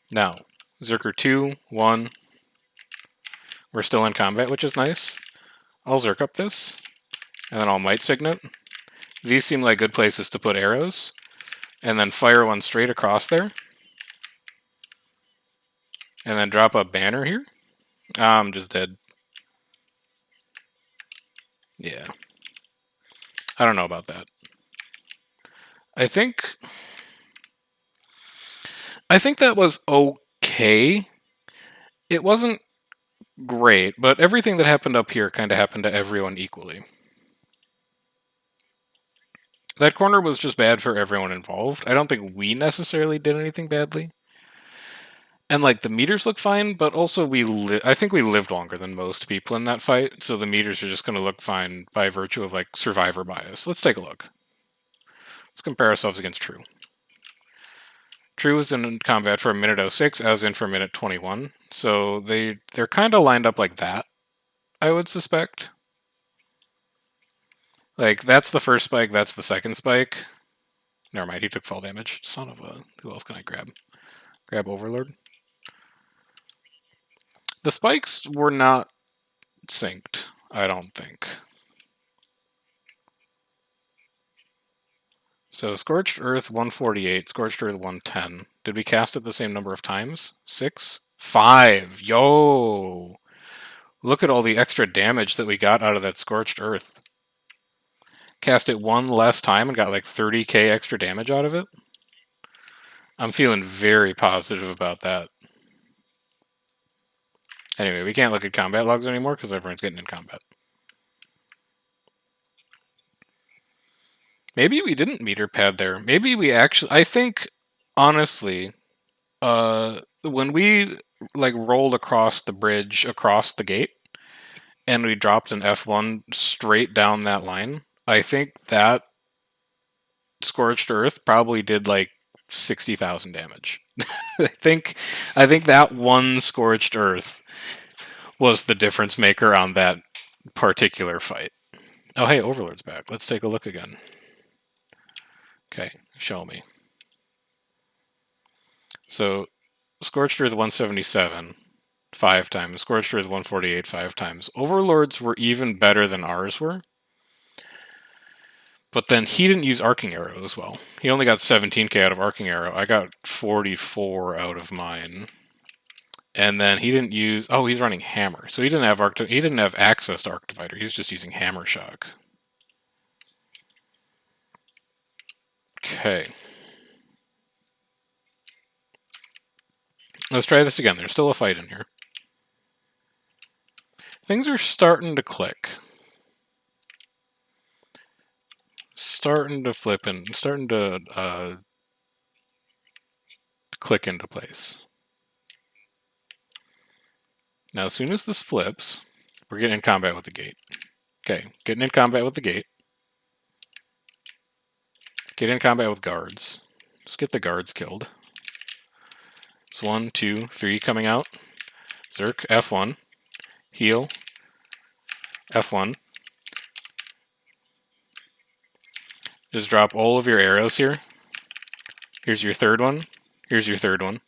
Now, Zerker 2, 1. We're still in combat, which is nice. I'll Zerk up this, and then I'll Might Signet. These seem like good places to put arrows, and then fire one straight across there, and then drop a banner here. I'm just dead. Yeah. I don't know about that. I think that was okay. It wasn't great, but everything that happened up here kind of happened to everyone equally. That corner was just bad for everyone involved. I don't think we necessarily did anything badly. And, like, the meters look fine, but also I think we lived longer than most people in that fight, so the meters are just going to look fine by virtue of, like, survivor bias. Let's take a look. Let's compare ourselves against True. True was in combat for a minute 06, I was in for a minute 21, so they're kind of lined up like that, I would suspect. Like, that's the first spike, that's the second spike. Never mind, he took fall damage. Son of a... Who else can I grab? Grab Overlord. The spikes were not synced, I don't think. So Scorched Earth 148, Scorched Earth 110. Did we cast it the same number of times? 6? 5! Yo! Look at all the extra damage that we got out of that Scorched Earth. Cast it one less time and got like 30k extra damage out of it. I'm feeling very positive about that. Anyway, we can't look at combat logs anymore because everyone's getting in combat. Maybe we didn't meter pad there. Maybe we actually... I think, honestly, when we like rolled across the bridge, across the gate, and we dropped an F1 straight down that line, I think that Scorched Earth probably did like 60,000 damage. I think that one Scorched Earth was the difference maker on that particular fight. Oh, hey, Overlord's back. Let's take a look again. Okay, show me. So, Scorched Earth 177, 5 times. Scorched Earth 148, 5 times. Overlords were even better than ours were. But then he didn't use Arcing Arrow as well. He only got 17k out of Arcing Arrow. I got 44 out of mine. And then he didn't use. Oh, he's running Hammer, so he didn't have access to Arc Divider. He's just using Hammer Shock. Okay. Let's try this again. There's still a fight in here. Things are starting to click. Starting to flip and starting to click into place. Now, as soon as this flips, we're getting in combat with the gate. Okay, getting in combat with the gate. Get in combat with guards. Just get the guards killed. It's 1, 2, 3 coming out. Zerk, F1. Heal. F1. Just drop all of your arrows here. Here's your third one. Here's your third one.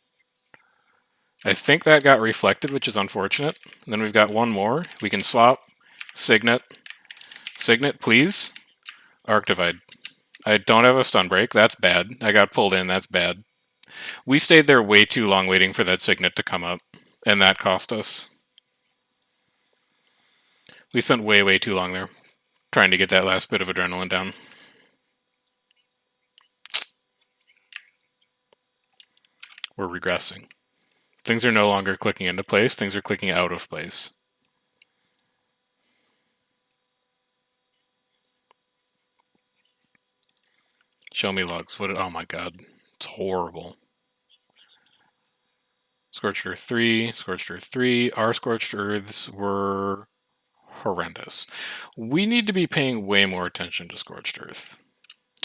I think that got reflected, which is unfortunate. And then we've got one more. We can swap. Signet. Signet, please. Arc Divide. I don't have a stun break. That's bad. I got pulled in. That's bad. We stayed there way too long waiting for that Signet to come up. And that cost us. We spent way, way too long there trying to get that last bit of adrenaline down. We're regressing. Things are no longer clicking into place. Things are clicking out of place. Show me logs. What? Oh my god. It's horrible. Scorched Earth 3, Scorched Earth 3. Our Scorched Earths were horrendous. We need to be paying way more attention to Scorched Earth.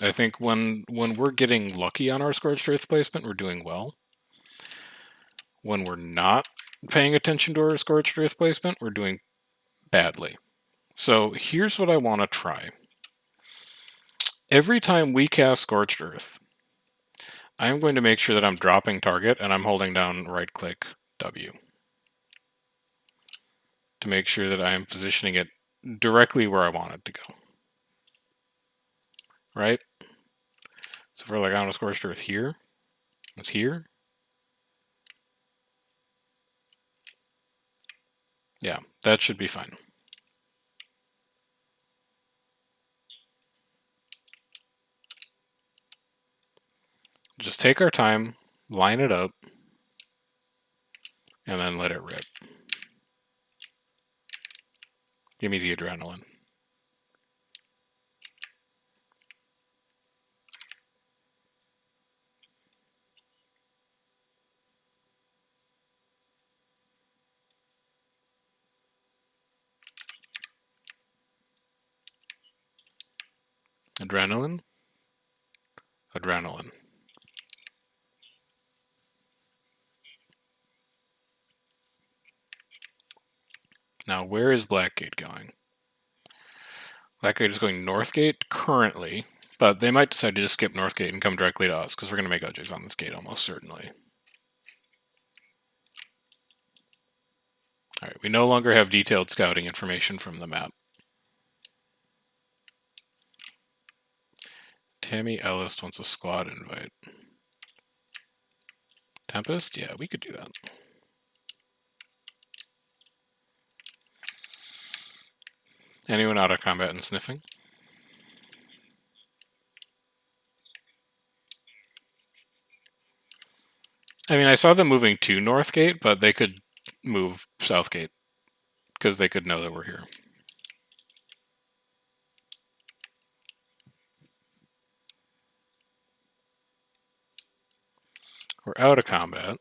I think when we're getting lucky on our Scorched Earth placement, we're doing well. When we're not paying attention to our Scorched Earth placement, we're doing badly. So here's what I want to try. Every time we cast Scorched Earth, I'm going to make sure that I'm dropping target and I'm holding down right-click W to make sure that I am positioning it directly where I want it to go. Right? So if we're like on a Scorched Earth here, it's here. Yeah, that should be fine. Just take our time, line it up, and then let it rip. Give me the adrenaline. Adrenaline. Adrenaline. Now, where is Blackgate going? Blackgate is going Northgate currently, but they might decide to just skip Northgate and come directly to us, because we're going to make OJs on this gate almost certainly. Alright, we no longer have detailed scouting information from the map. Tammy Ellis wants a squad invite. Tempest? Yeah, we could do that. Anyone out of combat and sniffing? I mean, I saw them moving to Northgate, but they could move Southgate, because they could know that we're here. We're out of combat.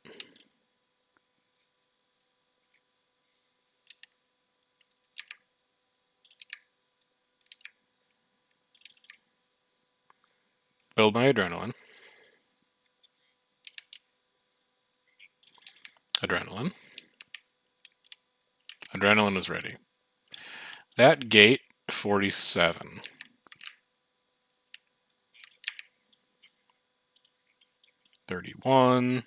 build my adrenaline. Adrenaline. Adrenaline is ready. That gate, 47. 31.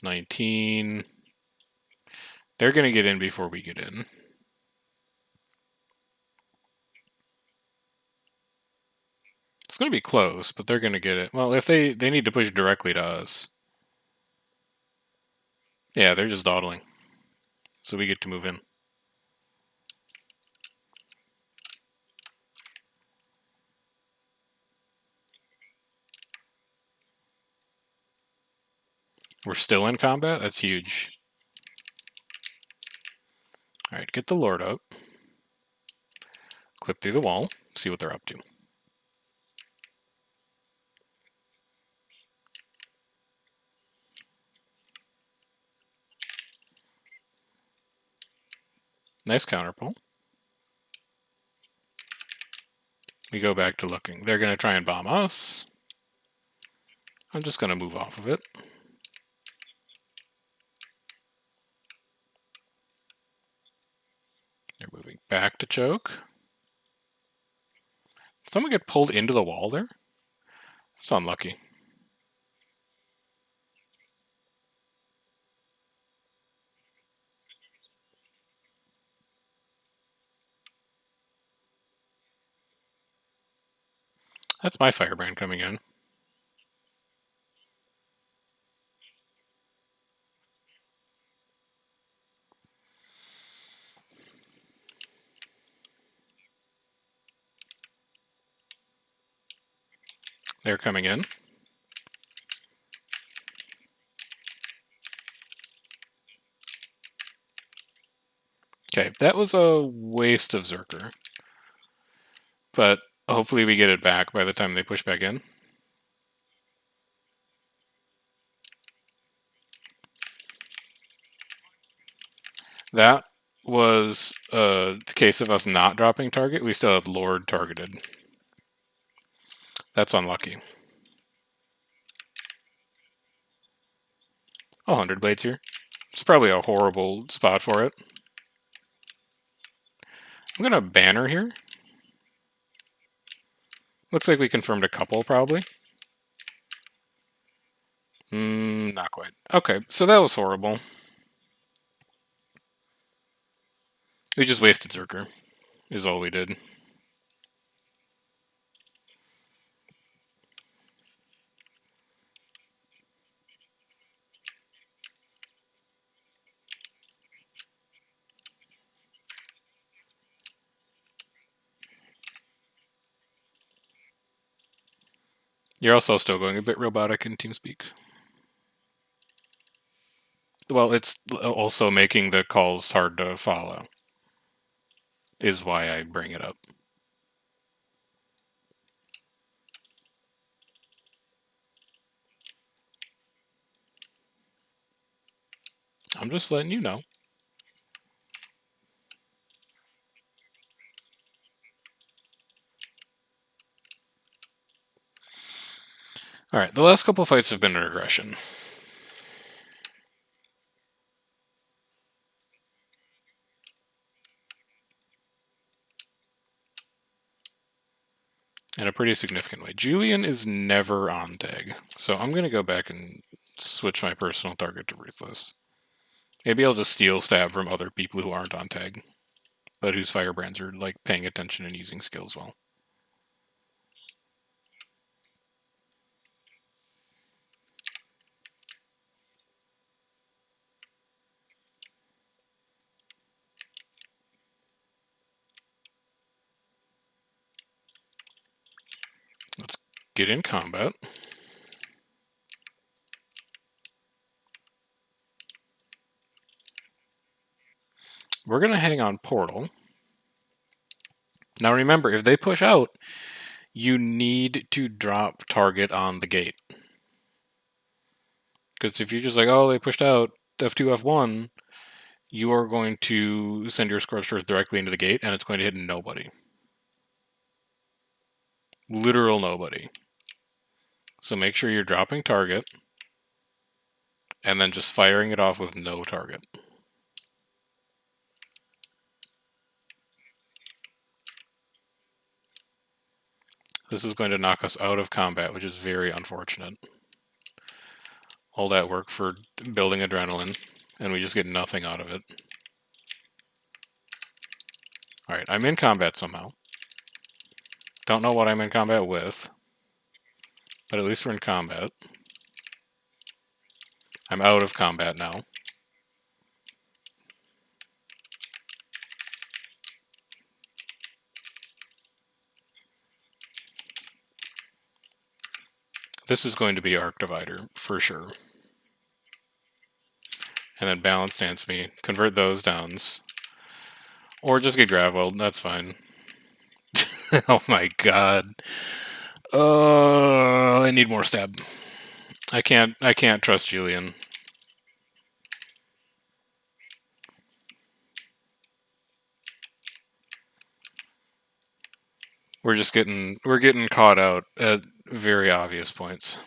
19. They're going to get in before we get in. It's going to be close, but they're going to get it. Well, if they need to push directly to us. Yeah, they're just dawdling. So we get to move in. We're still in combat? That's huge. Alright, get the Lord up. Clip through the wall. See what they're up to. Nice counterpull. We go back to looking. They're going to try and bomb us. I'm just going to move off of it. They're moving back to choke. Did someone get pulled into the wall there? It's unlucky. That's my firebrand coming in. They're coming in. Okay, that was a waste of Zerker. But hopefully we get it back by the time they push back in. That was the case of us not dropping target. We still had Lord targeted. That's unlucky. 100 blades here. It's probably a horrible spot for it. I'm going to banner here. Looks like we confirmed a couple, probably. Not quite. Okay, so that was horrible. We just wasted Zerker, is all we did. You're also still going a bit robotic in TeamSpeak. Well, it's also making the calls hard to follow, is why I bring it up. I'm just letting you know. Alright, the last couple fights have been an aggression. In a pretty significant way. Julian is never on tag, so I'm going to go back and switch my personal target to Ruthless. Maybe I'll just steal stab from other people who aren't on tag, but whose firebrands are like paying attention and using skills well. Let's get in combat. We're going to hang on Portal. Now remember, if they push out, you need to drop target on the gate. Because if you're just like, oh, they pushed out F2, F1, you are going to send your Scorched Earth directly into the gate, and it's going to hit nobody. Literal nobody. So make sure you're dropping target, and then just firing it off with no target. This is going to knock us out of combat, which is very unfortunate. All that work for building adrenaline, and we just get nothing out of it. Alright, I'm in combat somehow. Don't know what I'm in combat with, but at least we're in combat. I'm out of combat now. This is going to be Arc Divider, for sure. And then Balance Dance me, convert those downs. Or just get Gravweld, that's fine. Oh my god. I need more stab. I can't trust Julian. We're getting caught out at very obvious points.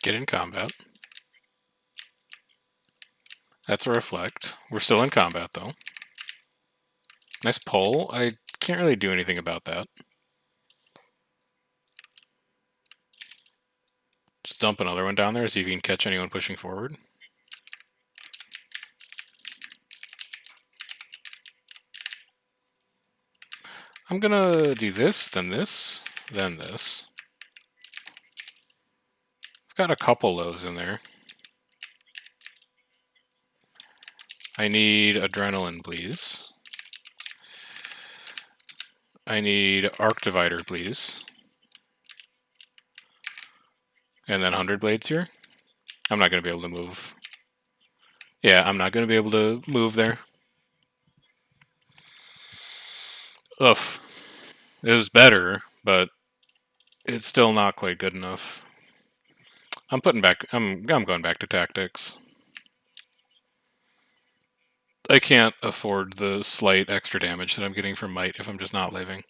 Get in combat. That's a reflect. We're still in combat though. Nice pull. I can't really do anything about that. Just dump another one down there, see if you can catch anyone pushing forward. I'm gonna do this, then this, then this. I've got a couple lows in there. I need adrenaline, please. I need Arc Divider, please. And then 100 blades here. I'm not going to be able to move. Yeah, I'm not going to be able to move there. Oof. It was better, but it's still not quite good enough. I'm going back to tactics. I can't afford the slight extra damage that I'm getting from Might if I'm just not living.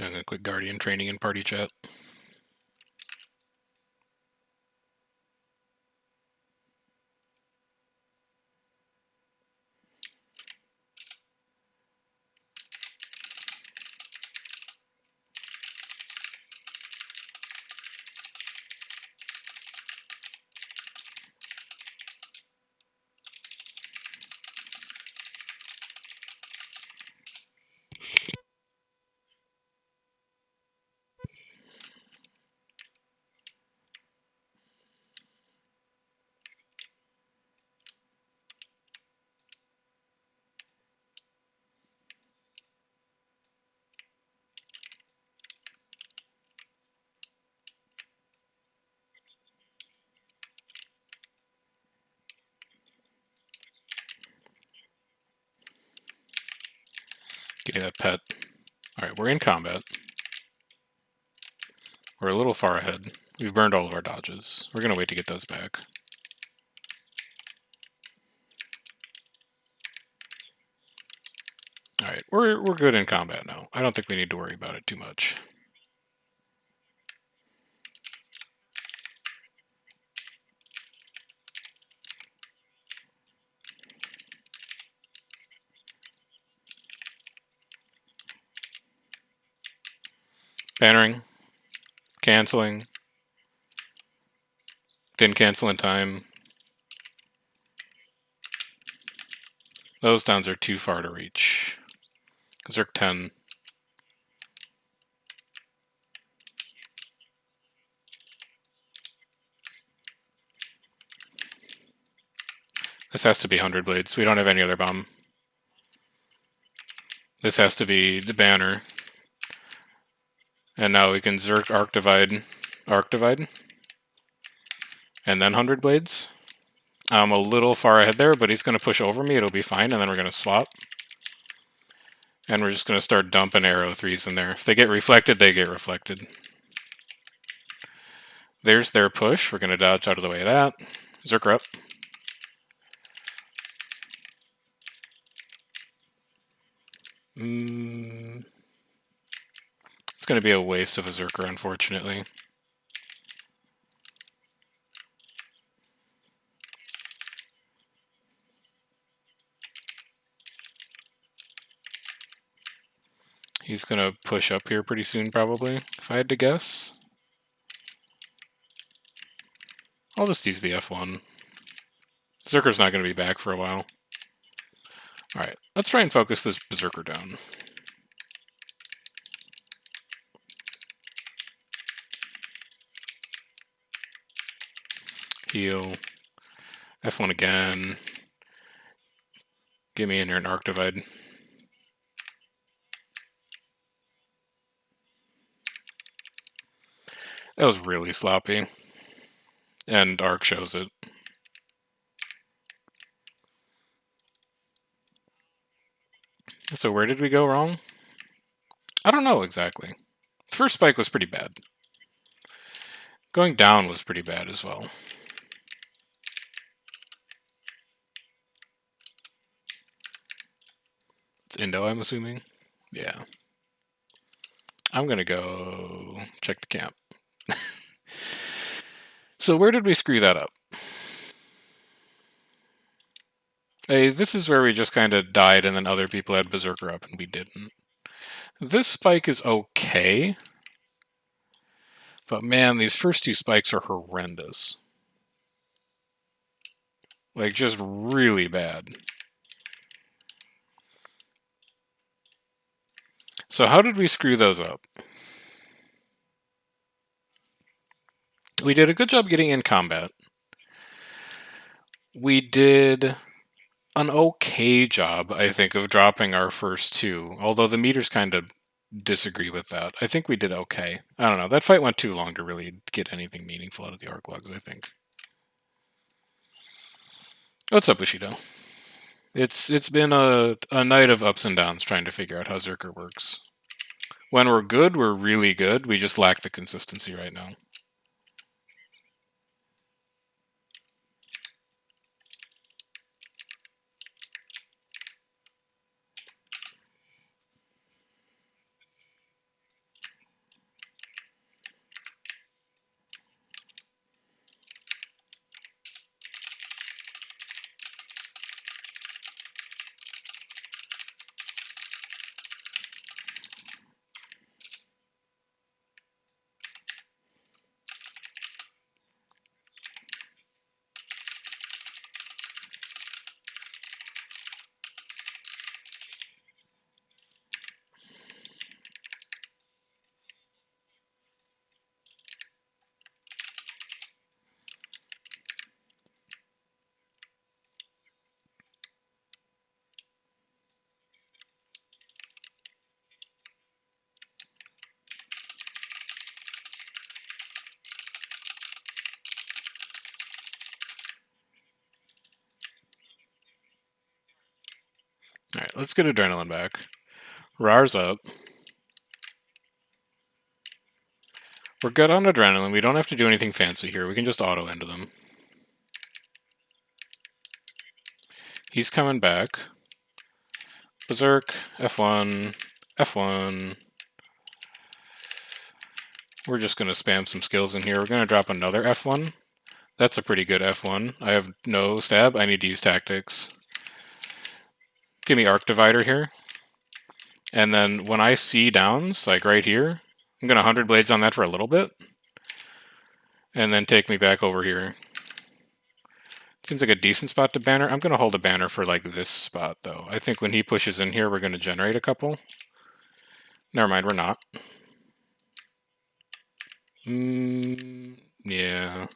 Doing a quick Guardian training in party chat. Give me that pet. Alright, we're in combat. We're a little far ahead. We've burned all of our dodges. We're going to wait to get those back. Alright, we're good in combat now. I don't think we need to worry about it too much. Bannering. Canceling. Didn't cancel in time. Those downs are too far to reach. Zerk 10. This has to be 100 Blades. We don't have any other bomb. This has to be the banner. And now we can Zerk Arc Divide. And then 100 Blades. I'm a little far ahead there, but he's going to push over me. It'll be fine, and then we're going to swap. And we're just going to start dumping arrow 3s in there. If they get reflected, they get reflected. There's their push. We're going to dodge out of the way of that. Zerker up. It's going to be a waste of a Zerker, unfortunately. He's going to push up here pretty soon, probably, if I had to guess. I'll just use the F1. Zerker's not going to be back for a while. Alright, let's try and focus this Berserker down. Heal. F1 again. Get me in here an Arc Divide. That was really sloppy. And Arc shows it. So where did we go wrong? I don't know exactly. The first spike was pretty bad. Going down was pretty bad as well. It's Indo, I'm assuming. Yeah. I'm gonna go check the camp. So where did we screw that up? Hey, this is where we just kind of died and then other people had Berserker up and we didn't. This spike is okay. But man, these first two spikes are horrendous. Like, just really bad. So how did we screw those up? We did a good job getting in combat. We did an okay job, I think, of dropping our first two. Although the meters kind of disagree with that. I think we did okay. I don't know. That fight went too long to really get anything meaningful out of the arc logs, I think. What's up, Bushido? It's been a night of ups and downs trying to figure out how Zerker works. When we're good, we're really good. We just lack the consistency right now. Alright, let's get adrenaline back. RAR's up. We're good on adrenaline. We don't have to do anything fancy here. We can just auto into them. He's coming back. Berserk, F1, F1. We're just going to spam some skills in here. We're going to drop another F1. That's a pretty good F1. I have no stab. I need to use tactics. Give me Arc Divider here. And then when I see downs, like right here, I'm going to 100 Blades on that for a little bit. And then take me back over here. Seems like a decent spot to banner. I'm going to hold a banner for like this spot, though. I think when he pushes in here, we're going to generate a couple. Never mind, we're not. Yeah.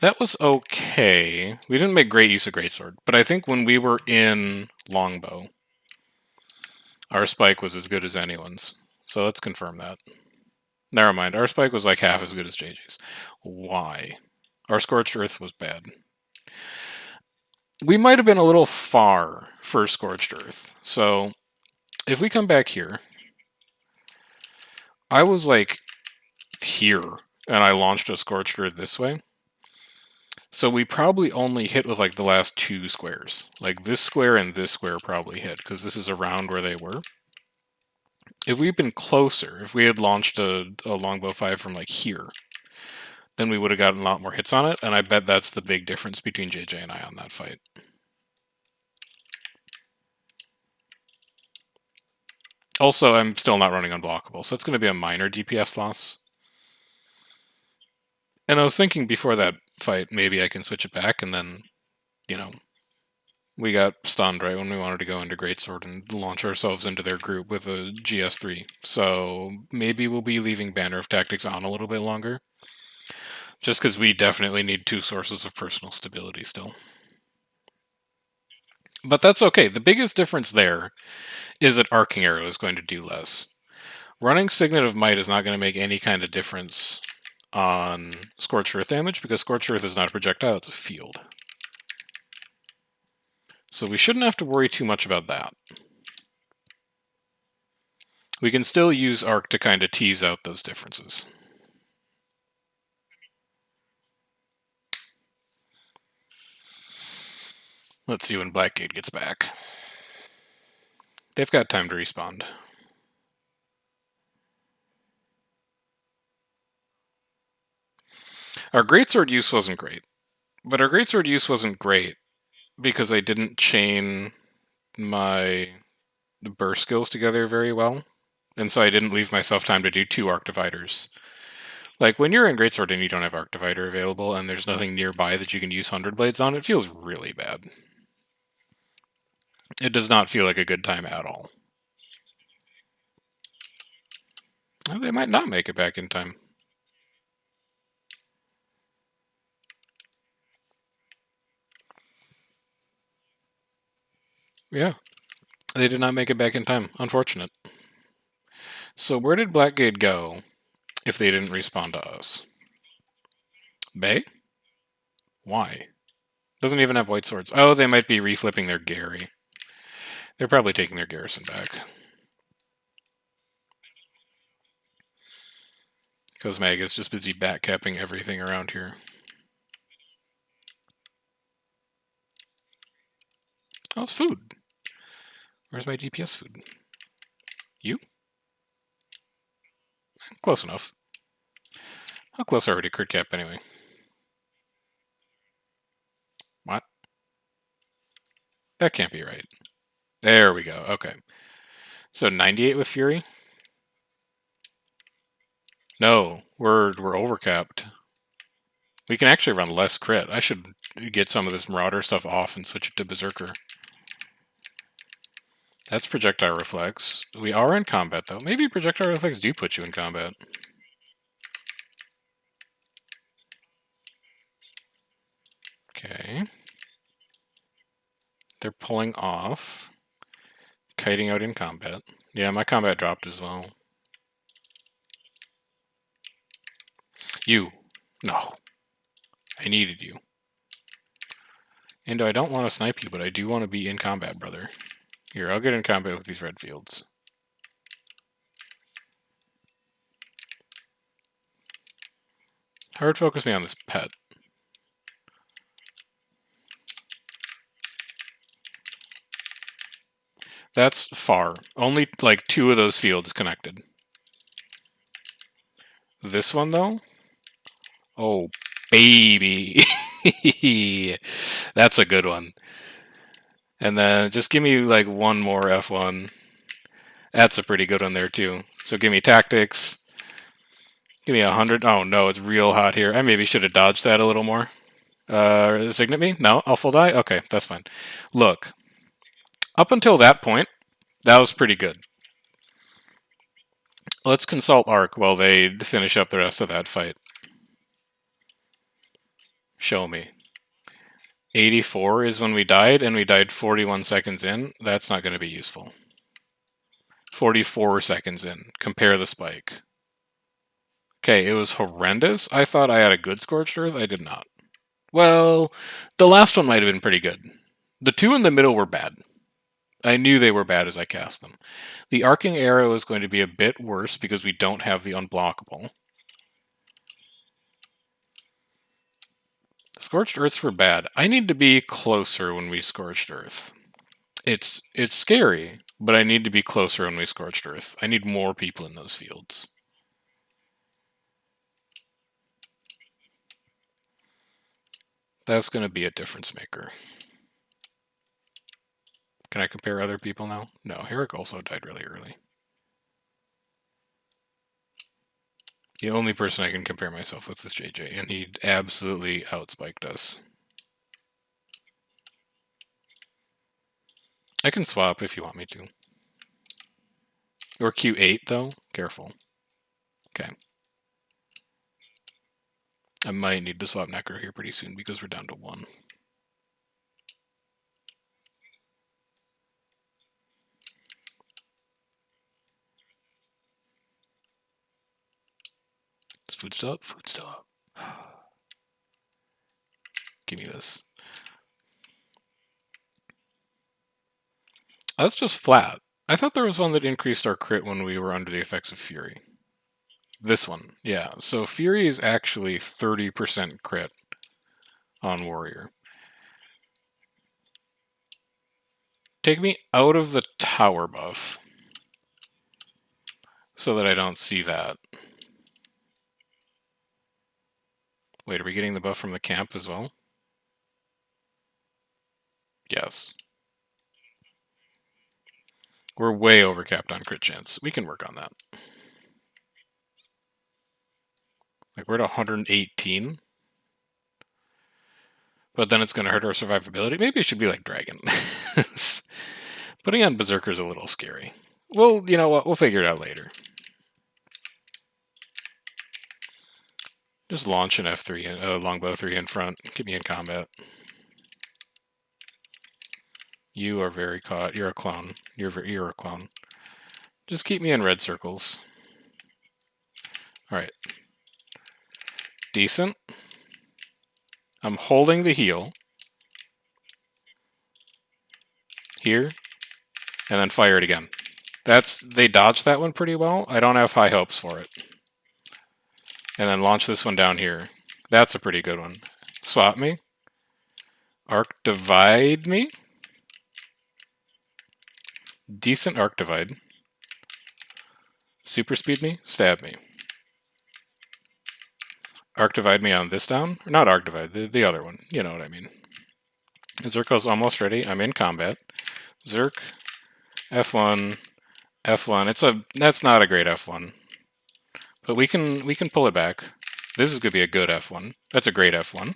That was okay. We didn't make great use of Greatsword, but I think when we were in Longbow, our spike was as good as anyone's. So let's confirm that. Never mind, our spike was like half as good as JJ's. Why? Our Scorched Earth was bad. We might have been a little far for Scorched Earth. So if we come back here, I was like here, and I launched a Scorched Earth this way. So we probably only hit with like the last two squares. Like this square and this square probably hit, because this is around where they were. If we'd been closer, if we had launched a Longbow 5 from like here, then we would have gotten a lot more hits on it, and I bet that's the big difference between JJ and I on that fight. Also, I'm still not running unblockable, so it's going to be a minor DPS loss. And I was thinking before that fight, maybe I can switch it back, and then, you know, we got stunned right when we wanted to go into Greatsword and launch ourselves into their group with a GS3. So maybe we'll be leaving Banner of Tactics on a little bit longer. Just because we definitely need two sources of personal stability still. But that's okay. The biggest difference there is that Arcing Arrow is going to do less. Running Signet of Might is not going to make any kind of difference on Scorched Earth damage, because Scorched Earth is not a projectile, it's a field. So we shouldn't have to worry too much about that. We can still use Arc to kind of tease out those differences. Let's see when Blackgate gets back. They've got time to respond. Our Greatsword use wasn't great. But our Greatsword use wasn't great because I didn't chain my burst skills together very well. And so I didn't leave myself time to do two Arc Dividers. Like, when you're in Greatsword and you don't have Arc Divider available and there's nothing nearby that you can use 100 Blades on, it feels really bad. It does not feel like a good time at all. Well, they might not make it back in time. Yeah. They did not make it back in time. Unfortunate. So where did Blackgate go if they didn't respond to us? Bay? Why? Doesn't even have white swords. Oh, they might be reflipping their Gary. They're probably taking their garrison back. Because Mag is just busy backcapping everything around here. Oh, it's food. Where's my DPS food? You? Close enough. How close are we to crit cap anyway? What? That can't be right. There we go. Okay. So 98 with Fury? No, we're overcapped. We can actually run less crit. I should get some of this Marauder stuff off and switch it to Berserker. That's Projectile Reflex. We are in combat, though. Maybe Projectile Reflex do put you in combat. Okay. They're pulling off. Kiting out in combat. Yeah, my combat dropped as well. You. No. I needed you. And I don't want to snipe you, but I do want to be in combat, brother. Here, I'll get in combat with these red fields. Hard focus me on this pet. That's far. Only like 2 of those fields connected. This one, though? Oh, baby. That's a good one. And then just give me like one more F1. That's a pretty good one there, too. So give me tactics. Give me 100. Oh, no, it's real hot here. I maybe should have dodged that a little more. Signet me? No, I'll full die? Okay, that's fine. Look, up until that point, that was pretty good. Let's consult Arc while they finish up the rest of that fight. Show me. 84 is when we died, and we died 41 seconds in. That's not going to be useful. 44 seconds in. Compare the spike. Okay, it was horrendous. I thought I had a good Scorched Earth. I did not. Well, the last one might have been pretty good. The 2 in the middle were bad. I knew they were bad as I cast them. The Arcing Arrow is going to be a bit worse because we don't have the unblockable. The Scorched Earths were bad. I need to be closer when we Scorched Earth. It's scary, but I need to be closer when we Scorched Earth. I need more people in those fields. That's going to be a difference maker. Can I compare other people now? No, Herrick also died really early. The only person I can compare myself with is JJ, and he absolutely outspiked us. I can swap if you want me to. Or Q8, though. Careful. Okay. I might need to swap Necro here pretty soon because we're down to 1. Is food still up? Food still up. Give me this. That's just flat. I thought there was one that increased our crit when we were under the effects of Fury. This one, yeah. So Fury is actually 30% crit on Warrior. Take me out of the tower buff so that I don't see that. Wait, are we getting the buff from the camp as well? Yes. We're way overcapped on crit chance. We can work on that. Like, we're at 118. But then it's going to hurt our survivability. Maybe it should be like Dragon. Putting on Berserker is a little scary. Well, you know what? We'll figure it out later. Just launch an F3, longbow 3 in front. Get me in combat. You are very caught. You're a clone. You're a clone. Just keep me in red circles. Alright. Decent. I'm holding the heal. Here. And then fire it again. They dodged that one pretty well. I don't have high hopes for it. And then launch this one down here. That's a pretty good one. Swap me. Arc divide me. Decent arc divide. Super speed me. Stab me. Arc divide me on this down. Or not arc divide, the other one. You know what I mean. Zerko's almost ready. I'm in combat. Zerk. F1. F1. That's not a great F1. But we can pull it back. This is going to be a good F1. That's a great F1.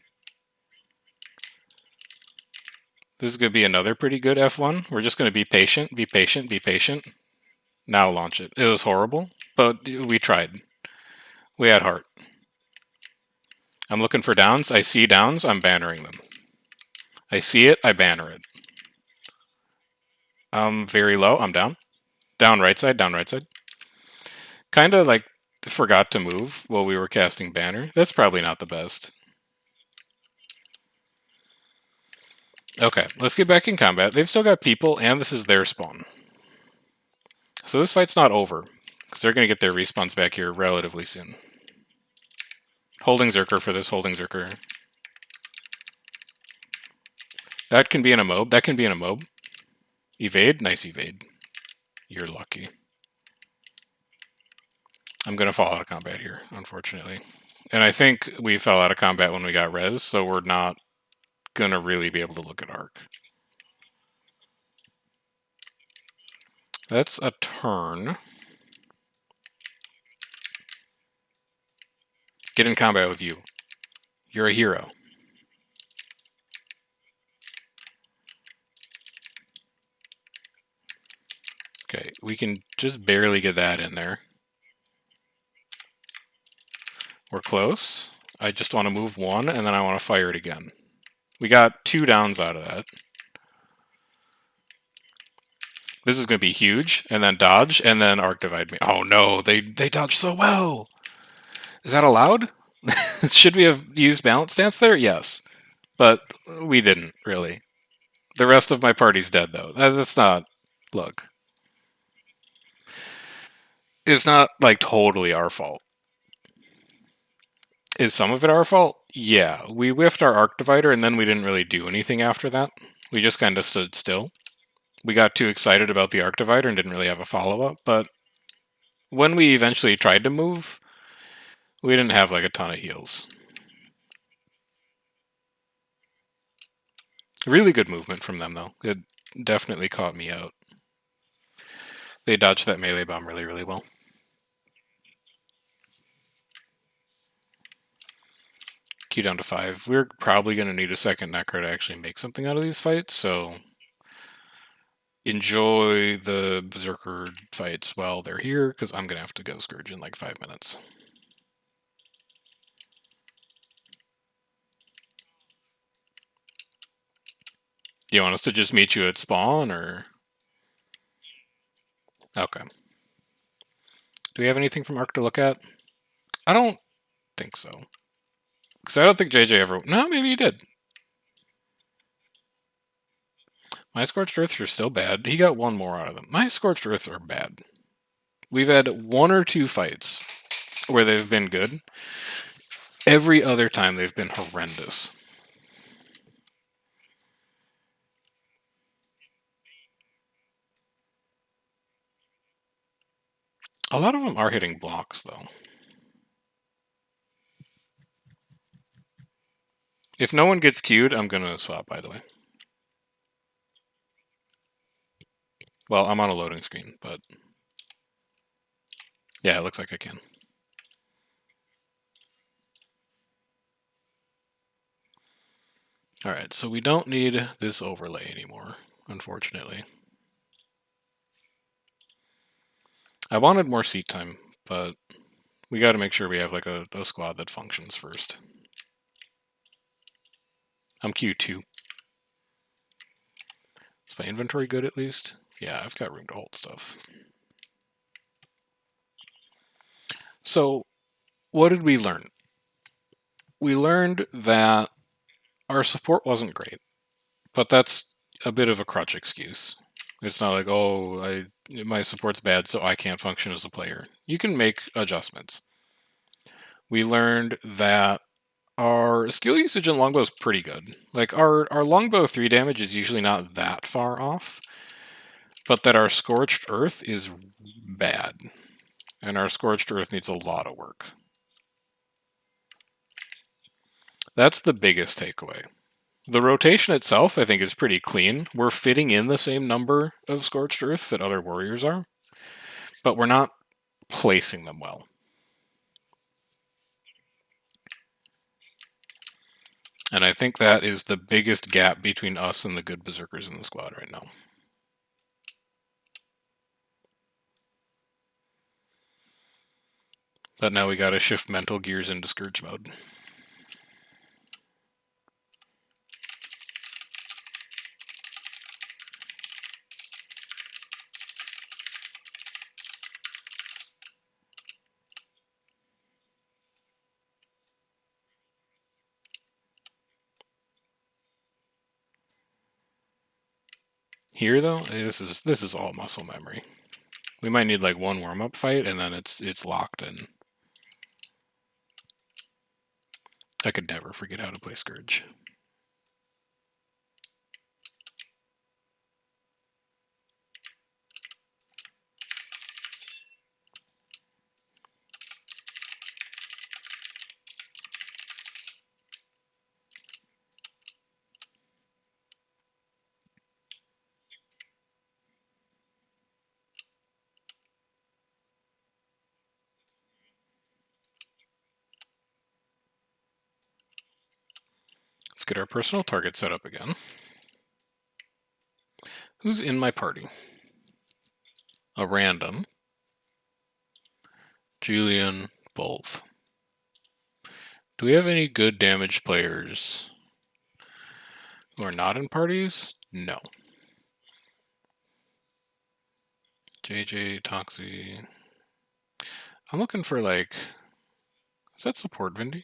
This is going to be another pretty good F1. We're just going to be patient, be patient, be patient. Now launch it. It was horrible, but we tried. We had heart. I'm looking for downs. I see downs. I'm bannering them. I see it. I banner it. I'm very low. I'm down. Down right side. Down right side. Kind of like forgot to move while we were casting banner. That's probably not the best. Okay, let's get back in combat. They've still got people, and this is their spawn. So this fight's not over, because they're going to get their respawns back here relatively soon. Holding Zerker for this, holding Zerker. That can be in a mob. That can be in a mob. Evade, nice evade. You're lucky. I'm going to fall out of combat here, unfortunately. And I think we fell out of combat when we got res, so we're not going to really be able to look at arc. That's a turn. Get in combat with you. You're a hero. Okay, we can just barely get that in there. We're close. I just want to move one, and then I want to fire it again. We got 2 downs out of that. This is going to be huge, and then dodge, and then arc divide me. Oh no, they dodged so well. Is that allowed? Should we have used balance stance there? Yes, but we didn't really. The rest of my party's dead though. That's not. Look, it's not like totally our fault. Is some of it our fault? Yeah, we whiffed our arc divider, and then we didn't really do anything after that. We just kind of stood still. We got too excited about the arc divider and didn't really have a follow-up, but when we eventually tried to move, we didn't have like a ton of heals. Really good movement from them, though. It definitely caught me out. They dodged that melee bomb really, really well. Q down to 5. We're probably going to need a second Necro to actually make something out of these fights, so enjoy the Berserker fights while they're here, because I'm going to have to go Scourge in like 5 minutes. Do you want us to just meet you at spawn, or...? Okay. Do we have anything from Arc to look at? I don't think so. Because I don't think JJ ever... No, maybe he did. My Scorched Earths are still bad. He got 1 more out of them. My Scorched Earths are bad. We've had 1 or 2 fights where they've been good. Every other time they've been horrendous. A lot of them are hitting blocks, though. If no one gets queued, I'm going to swap, by the way. Well, I'm on a loading screen, but... Yeah, it looks like I can. Alright, so we don't need this overlay anymore, unfortunately. I wanted more seat time, but we got to make sure we have like a squad that functions first. I'm Q2. Is my inventory good at least? Yeah, I've got room to hold stuff. So, what did we learn? We learned that our support wasn't great, but that's a bit of a crutch excuse. It's not like, oh, my support's bad, so I can't function as a player. You can make adjustments. We learned that our skill usage in longbow is pretty good. Like, our longbow 3 damage is usually not that far off, but that our Scorched Earth is bad. And our Scorched Earth needs a lot of work. That's the biggest takeaway. The rotation itself, I think, is pretty clean. We're fitting in the same number of Scorched Earth that other warriors are, but we're not placing them well. And I think that is the biggest gap between us and the good Berserkers in the squad right now. But now we gotta shift mental gears into Scourge mode. here though, this is all muscle memory. We might need like one warm-up fight, and then it's locked in. I could never forget how to play Scourge. Let's get our personal target set up again. Who's in my party? A random. Julian, both. Do we have any good damage players who are not in parties? No. JJ, Toxie. I'm looking for like... Is that support Vindy?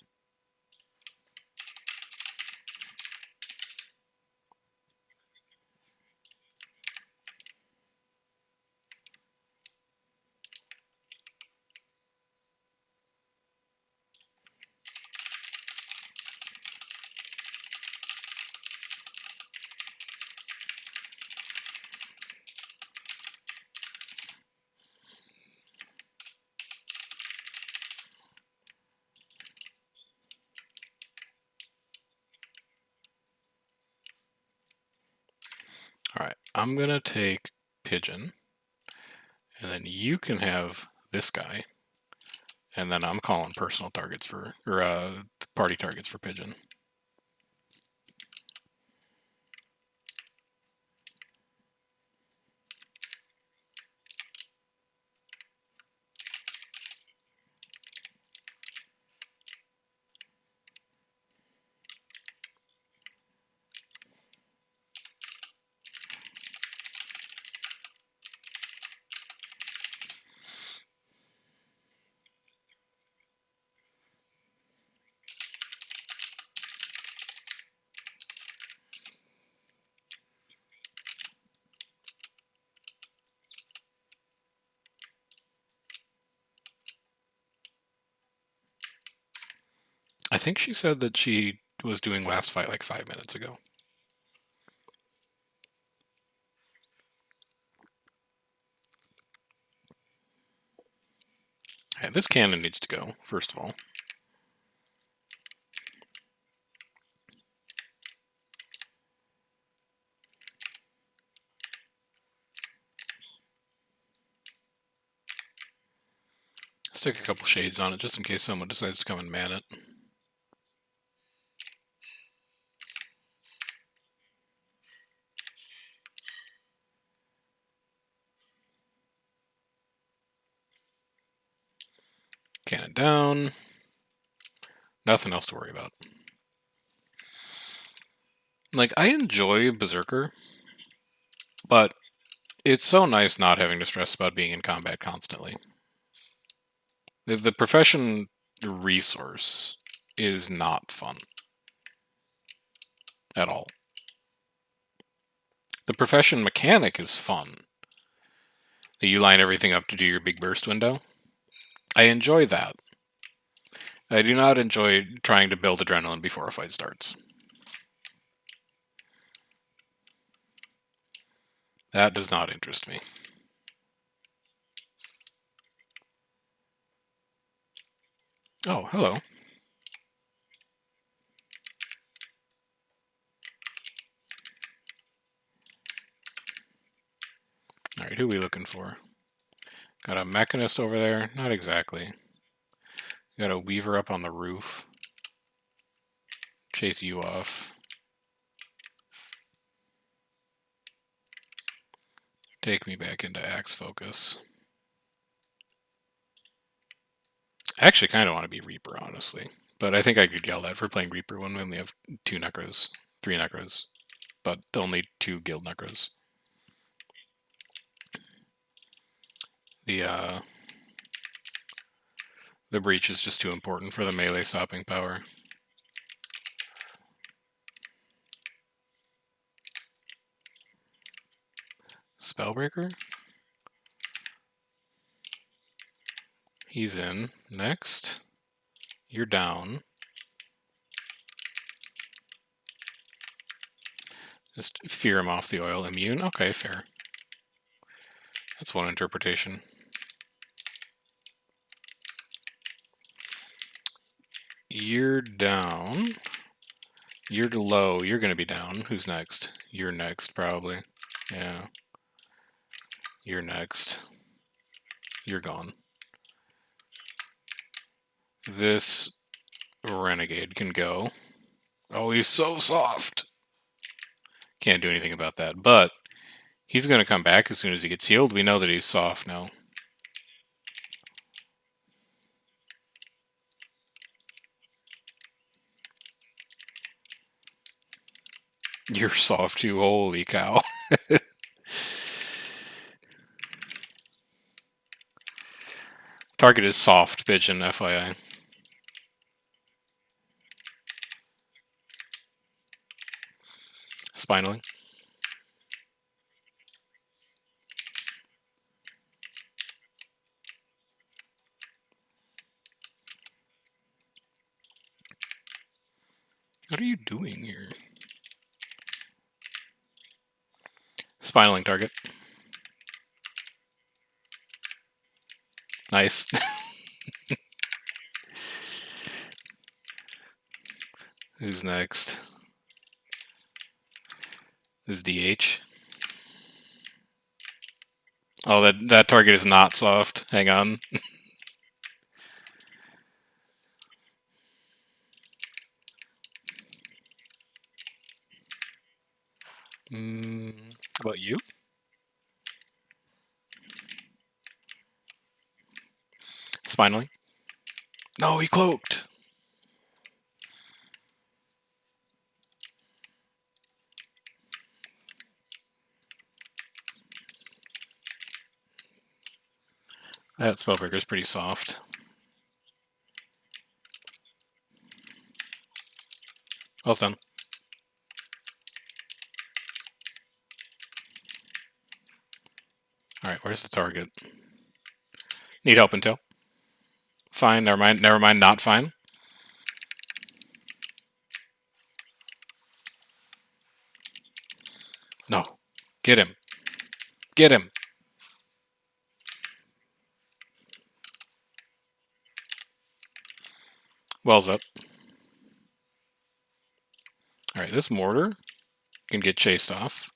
Alright, I'm gonna take Pigeon, and then you can have this guy, and then I'm calling personal targets for, or party targets for Pigeon. I think she said that she was doing last fight like 5 minutes ago. Alright, this cannon needs to go, first of all. Stick a couple shades on it just in case someone decides to come and man it. Cannon down. Nothing else to worry about. Like, I enjoy Berserker, but it's so nice not having to stress about being in combat constantly. The profession resource is not fun. At all. The profession mechanic is fun. That you line everything up to do your big burst window. I enjoy that. I do not enjoy trying to build adrenaline before a fight starts. That does not interest me. Oh, hello. Alright, who are we looking for? Got a mechanist over there? Not exactly. Got a weaver up on the roof. Chase you off. Take me back into axe focus. I actually kind of want to be Reaper, honestly. But I think I could yell at for playing Reaper when we only have 2 Necros. 3 Necros. But only 2 Guild Necros. The breach is just too important for the melee stopping power. Spellbreaker. He's in. Next. You're down. Just fear him off the oil. Immune? Okay, fair. That's one interpretation. You're down. You're low. You're going to be down. Who's next? You're next, probably. Yeah. You're next. You're gone. This renegade can go. Oh, he's so soft. Can't do anything about that. But he's going to come back as soon as he gets healed. We know that he's soft now. You're soft too. Holy cow. Target is soft, pigeon, FYI. Spinally. What are you doing here? Spinaling target. Nice. Who's next? Is DH. Oh, that target is not soft. Hang on. How about you? Spinally. No, he cloaked. That Spellbreaker is pretty soft. Well done. Alright, where's the target? Need help until? Fine, never mind, not fine. No. Get him. Get him. Wells up. Alright, this mortar can get chased off.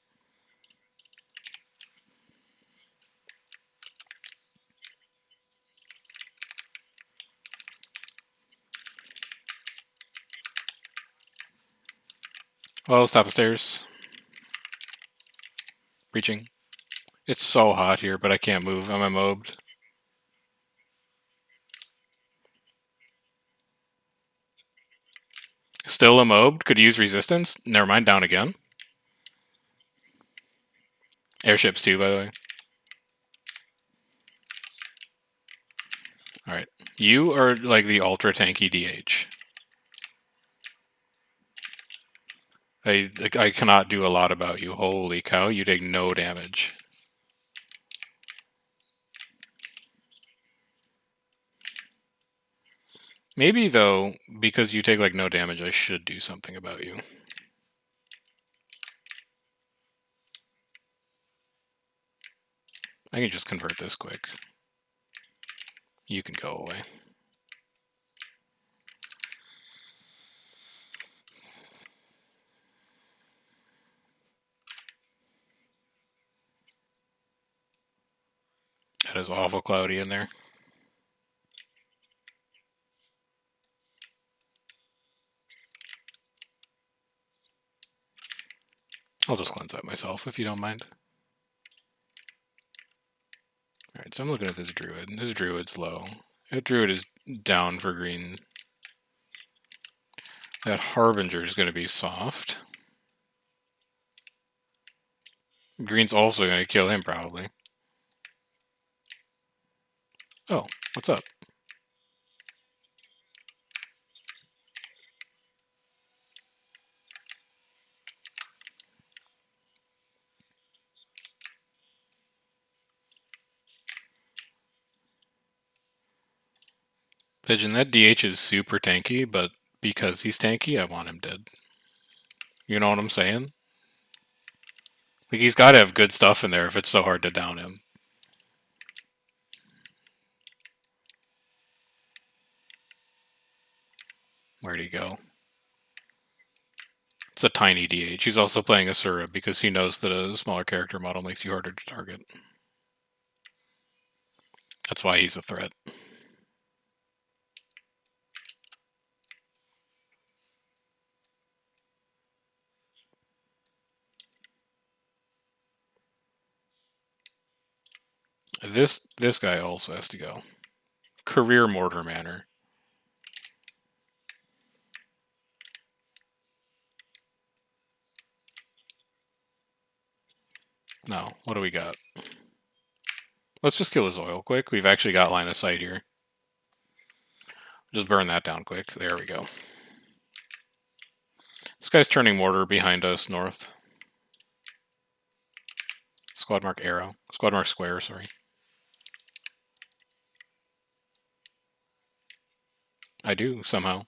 Wells, top of stairs. Reaching. It's so hot here, but I can't move. I'm immobed. Still immobed. Could use resistance. Never mind, down again. Airships too, by the way. Alright. You are like the ultra tanky DH. I cannot do a lot about you. Holy cow, you take no damage. Maybe, though, because you take like no damage, I should do something about you. I can just convert this quick. You can go away. That is awful cloudy in there. I'll just cleanse that myself, if you don't mind. Alright, so I'm looking at this druid. This druid's low. That druid is down for green. That harbinger is going to be soft. Green's also going to kill him, probably. Oh, what's up? Pigeon, that DH is super tanky, but because he's tanky, I want him dead. You know what I'm saying? Like, he's got to have good stuff in there if it's so hard to down him. Where'd he go? It's a tiny DH. He's also playing Asura because he knows that a smaller character model makes you harder to target. That's why he's a threat. This guy also has to go. Career Mortar Manor. No, what do we got? Let's just kill his oil quick. We've actually got line of sight here. Just burn that down quick. There we go. This guy's turning mortar behind us north. Squad mark arrow. Squad mark square, sorry. I do, somehow.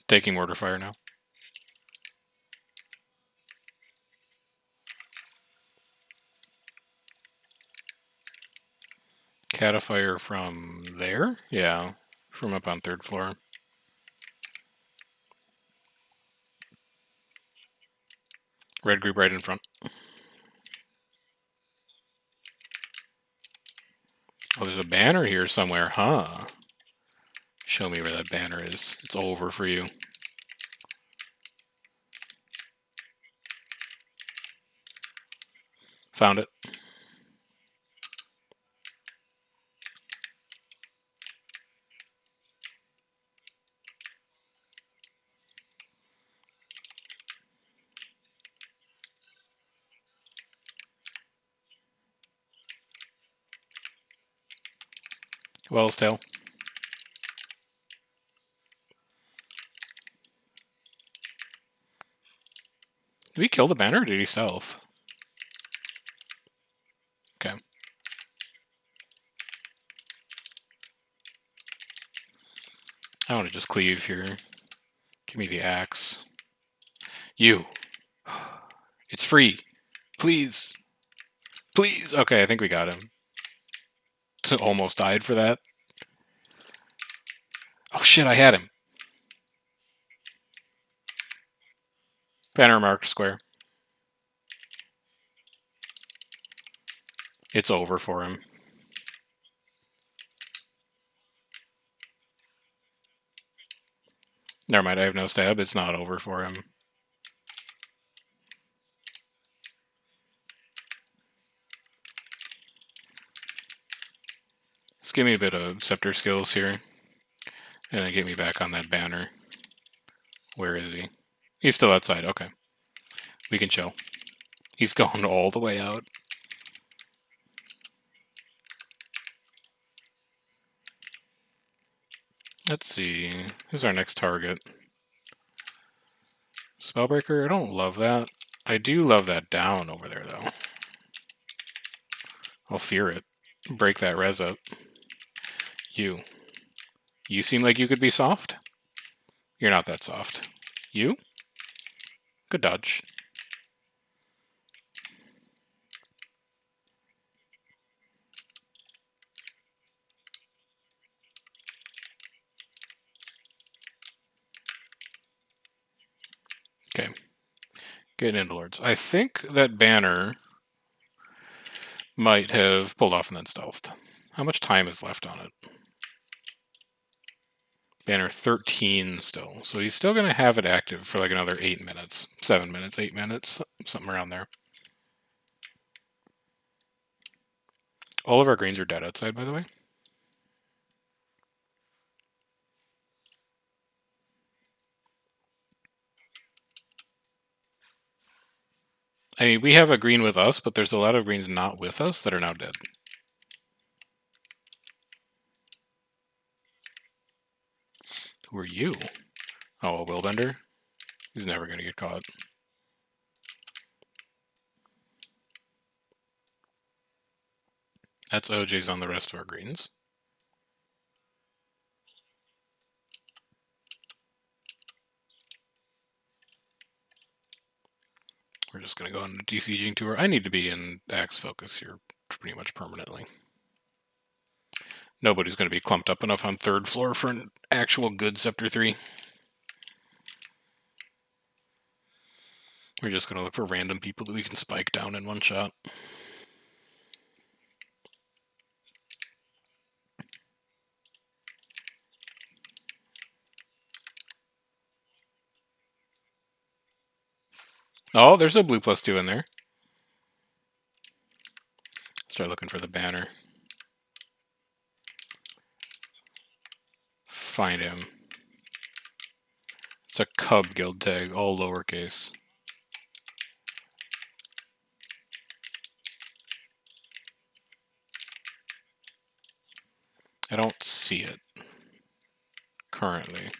Taking mortar fire now. Catafire from there? Yeah, from up on 3rd floor. Red group right in front. Oh, there's a banner here somewhere, huh? Show me where that banner is. It's over for you. Found it. Well's tail. Did we kill the banner or did he stealth? Okay. I want to just cleave here. Give me the axe. You. It's free. Please. Please. Okay, I think we got him. Almost died for that. Oh shit, I had him. Banner marked square. It's over for him. Never mind, I have no stab. It's not over for him. Just give me a bit of scepter skills here. And then get me back on that banner. Where is he? He's still outside. Okay. We can chill. He's going all the way out. Let's see. Who's our next target? Spellbreaker? I don't love that. I do love that down over there, though. I'll fear it. Break that res up. You. You seem like you could be soft? You're not that soft. You? Good dodge. Okay. Getting into Lords. I think that banner might have pulled off and then stealthed. How much time is left on it? Banner 13 still. So he's still going to have it active for like another 8 minutes. 7 minutes, 8 minutes, something around there. All of our greens are dead outside, by the way. I mean, we have a green with us, but there's a lot of greens not with us that are now dead. Who are you? Oh, a Willbender? He's never going to get caught. That's OJ's on the rest of our greens. We're just going to go on a DCGing tour. I need to be in Axe Focus here pretty much permanently. Nobody's going to be clumped up enough on third floor for an actual good Scepter 3. We're just going to look for random people that we can spike down in one shot. Oh, there's a blue +2 in there. Start looking for the banner. Find him. It's a Cub guild tag, all lowercase. I don't see it currently.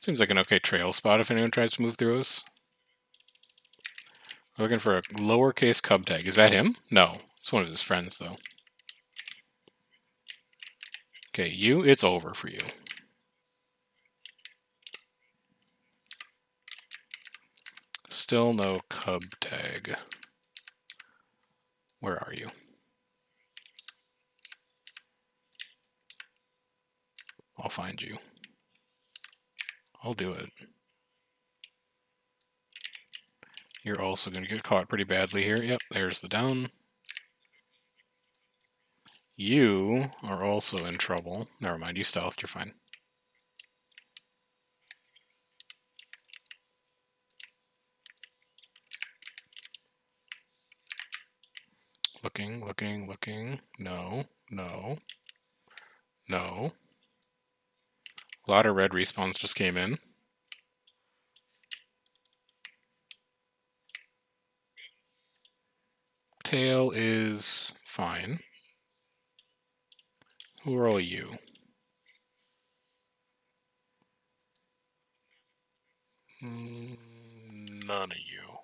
Seems like an okay trail spot if anyone tries to move through us. Looking for a lowercase Cub tag. Is that him? No. It's one of his friends, though. Okay, you, it's over for you. Still no Cub tag. Where are you? I'll find you. I'll do it. You're also going to get caught pretty badly here. Yep, there's the down. You are also in trouble. Never mind, you stealthed, you're fine. Looking, looking, looking. No, no, no. A lot of red respawns just came in. Tail is fine. Who are all you? None of you.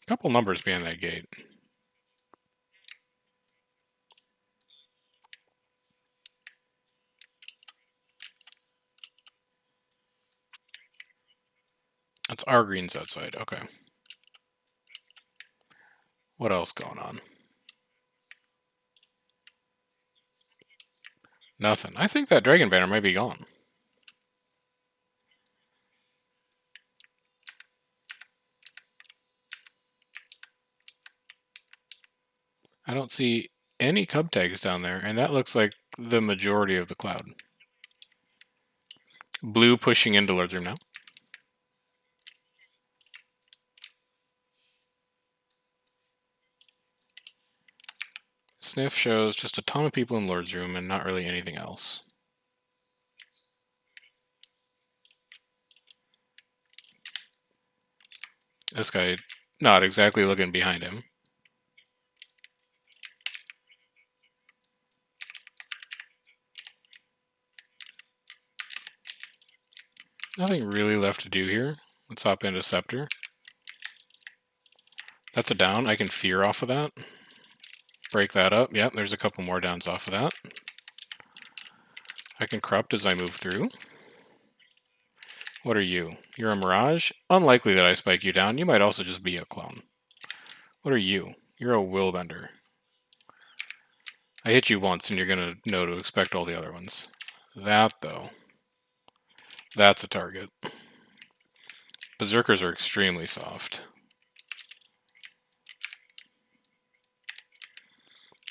Couple numbers behind that gate. That's our greens outside. Okay. What else going on? Nothing. I think that dragon banner might be gone. I don't see any Cub tags down there, and that looks like the majority of the cloud. Blue pushing into Lord's Room now. Sniff shows just a ton of people in Lord's Room and not really anything else. This guy not exactly looking behind him. Nothing really left to do here. Let's hop into Scepter. That's a down. I can fear off of that. Break that up. Yep, there's a couple more downs off of that. I can corrupt as I move through. What are you? You're a Mirage? Unlikely that I spike you down. You might also just be a clone. What are you? You're a Willbender. I hit you once and you're going to know to expect all the other ones. That, though, that's a target. Berserkers are extremely soft.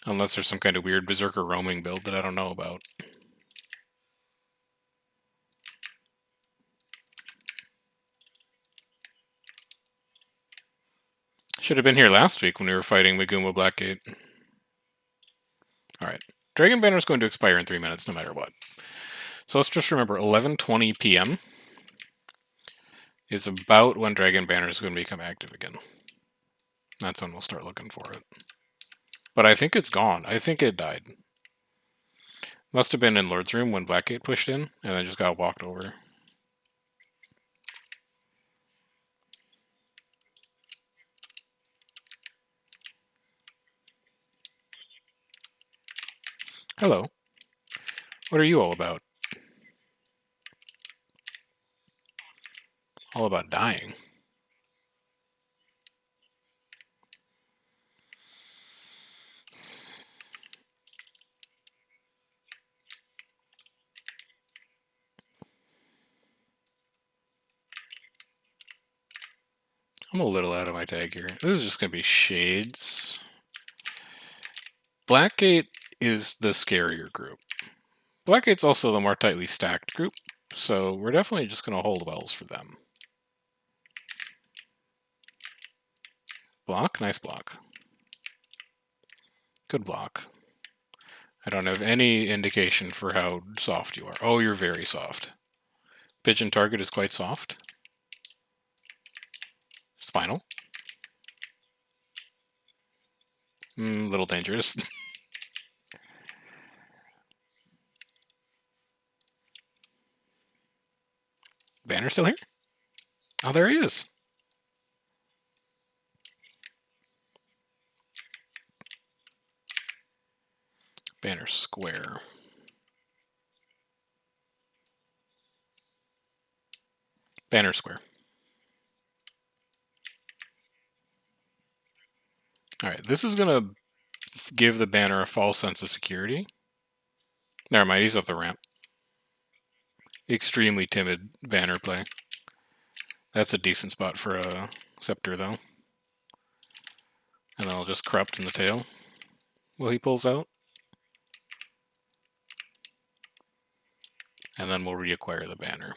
Unless there's some kind of weird Berserker roaming build that I don't know about. Should have been here last week when we were fighting Maguma Blackgate. Alright. Dragon Banner is going to expire in 3 minutes no matter what. So let's just remember 11:20 p.m. is about when Dragon Banner is going to become active again. That's when we'll start looking for it. But I think it's gone. I think it died. Must have been in Lord's Room when Blackgate pushed in and then just got walked over. Hello. What are you all about? All about dying. I'm a little out of my tag here. This is just going to be shades. Blackgate is the scarier group. Blackgate's also the more tightly stacked group, so we're definitely just going to hold wells for them. Block? Nice block. Good block. I don't have any indication for how soft you are. Oh, you're very soft. Pigeon target is quite soft. Spinal. Little dangerous. Banner still here? Oh, there he is. Banner square. Banner square. Alright, this is going to give the banner a false sense of security. Never mind, he's up the ramp. Extremely timid banner play. That's a decent spot for a scepter, though. And then I'll just corrupt in the tail. Well, he pulls out. And then we'll reacquire the banner.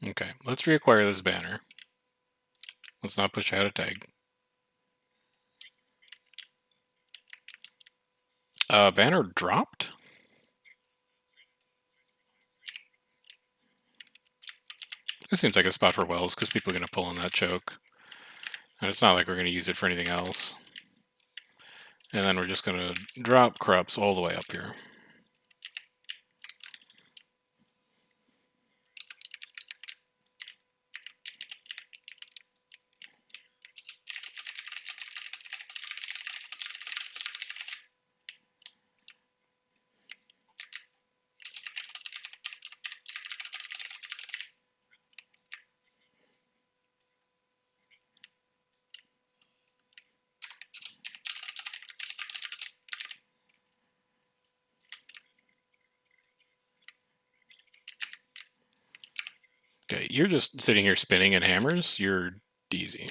Okay, let's reacquire this banner. Let's not push out a tag. Banner dropped? This seems like a spot for wells, because people are going to pull on that choke. And it's not like we're going to use it for anything else. And then we're just going to drop corrupts all the way up here. Okay, you're just sitting here spinning in hammers. You're easy.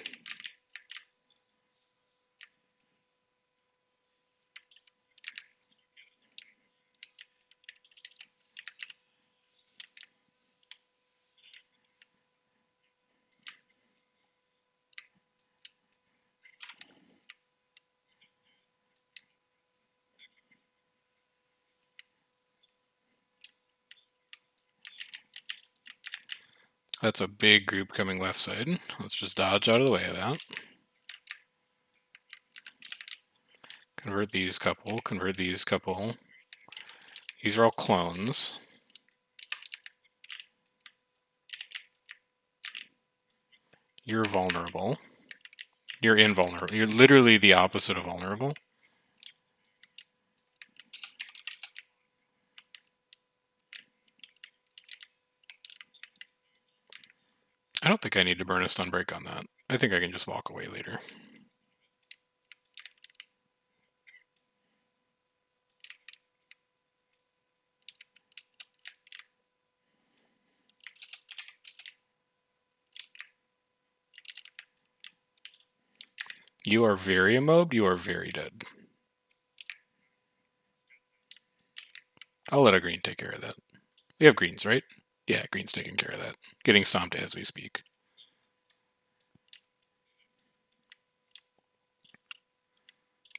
That's a big group coming left side. Let's just dodge out of the way of that. Convert these couple, convert these couple. These are all clones. You're vulnerable. You're invulnerable. You're literally the opposite of vulnerable. I don't think I need to burn a stun break on that. I think I can just walk away later. You are very immobed, you are very dead. I'll let a green take care of that. We have greens, right? Yeah, green's taking care of that. Getting stomped as we speak.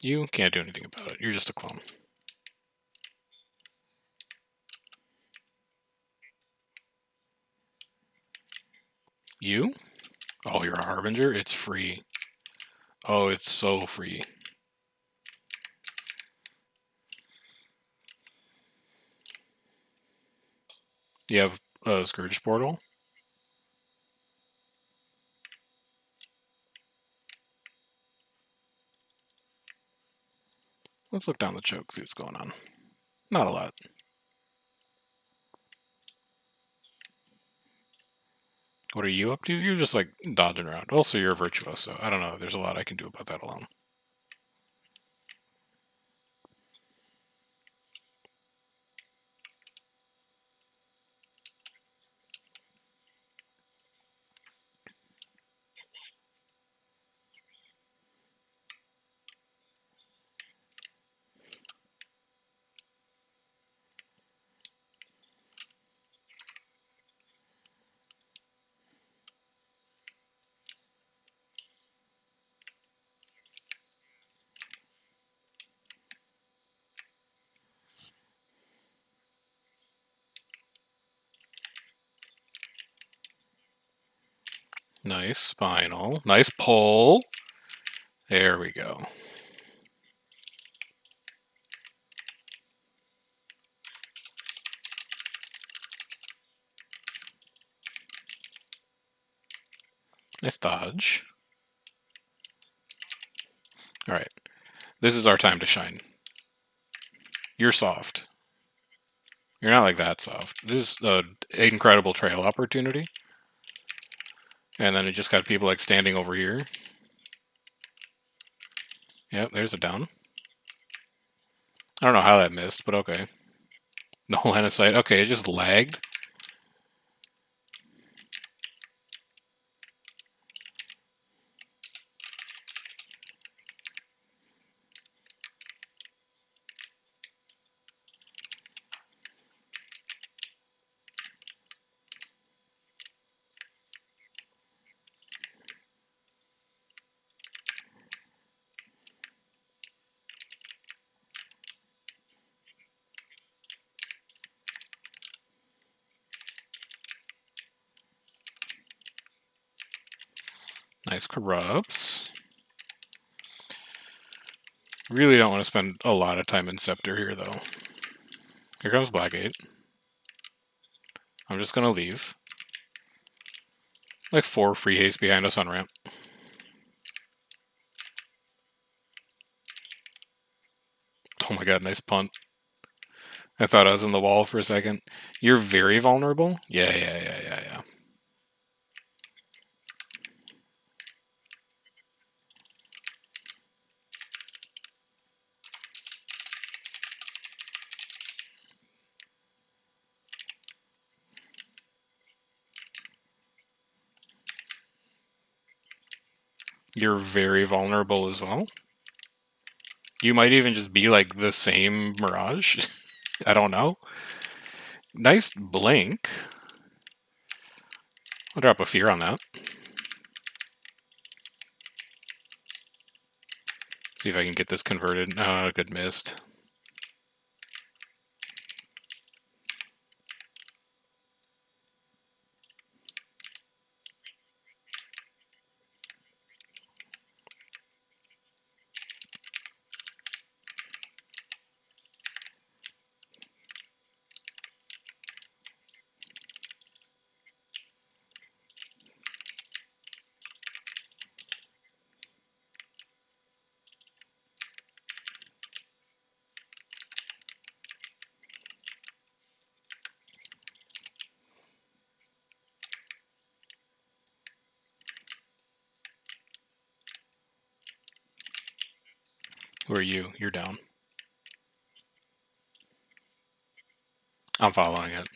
You can't do anything about it. You're just a clone. You? Oh, you're a Harbinger? It's free. Oh, it's so free. You have a Scourge Portal? Let's look down the choke, see what's going on. Not a lot. What are you up to? You're just like dodging around. Also, you're a Virtuoso. I don't know. There's a lot I can do about that alone. Nice Spinal. Nice pull. There we go. Nice dodge. Alright. This is our time to shine. You're soft. You're not like that soft. This is an incredible trail opportunity. And then it just got people like standing over here. Yep, there's a down. I don't know how that missed, but okay. No line of sight. Okay, it just lagged. Nice corrupts. Really don't want to spend a lot of time in Scepter here, though. Here comes Blackgate. I'm just going to leave. Like 4 free haste behind us on ramp. Oh my god, nice punt. I thought I was in the wall for a second. You're very vulnerable? Yeah. You're very vulnerable as well. You might even just be like the same Mirage. I don't know. Nice blink. I'll drop a fear on that. See if I can get this converted. Good missed. Where are you? You're down. I'm following it.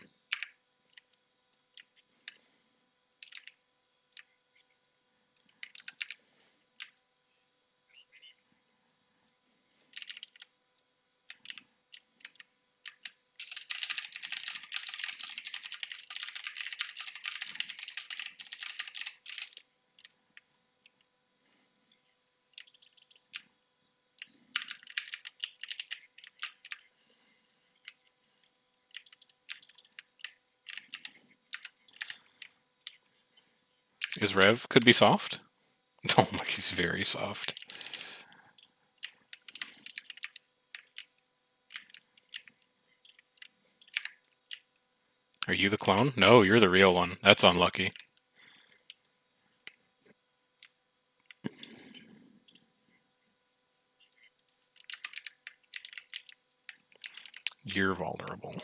Is Rev could be soft? Oh my, he's very soft. Are you the clone? No, you're the real one. That's unlucky. You're vulnerable.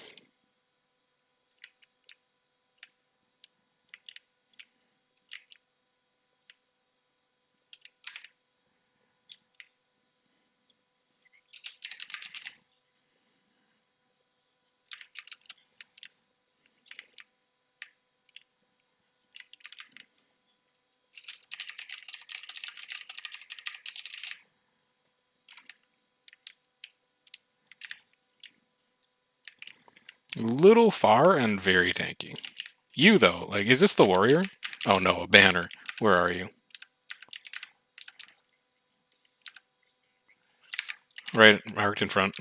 Little far and very tanky. You, though, like, is this the warrior? Oh no, a banner. Where are you? Right, marked in front.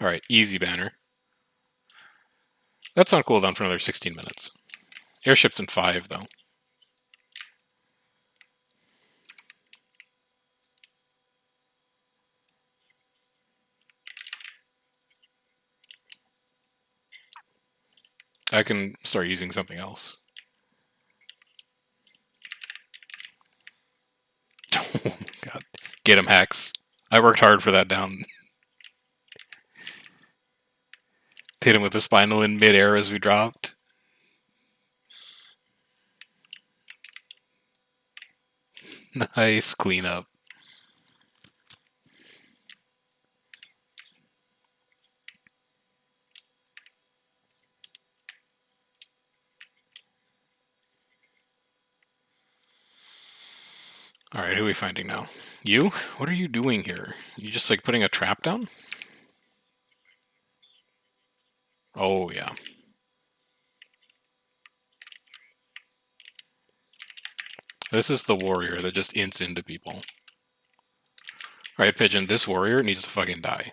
Alright, easy banner. That's on cooldown for another 16 minutes. Airship's in 5, though. I can start using something else. Oh my god. Get him, Hex. I worked hard for that down. Hit him with the spinal in midair as we dropped. Nice cleanup. Alright, who are we finding now? You? What are you doing here? You just like putting a trap down? Oh, yeah. This is the warrior that just ints into people. Alright, Pigeon, this warrior needs to fucking die.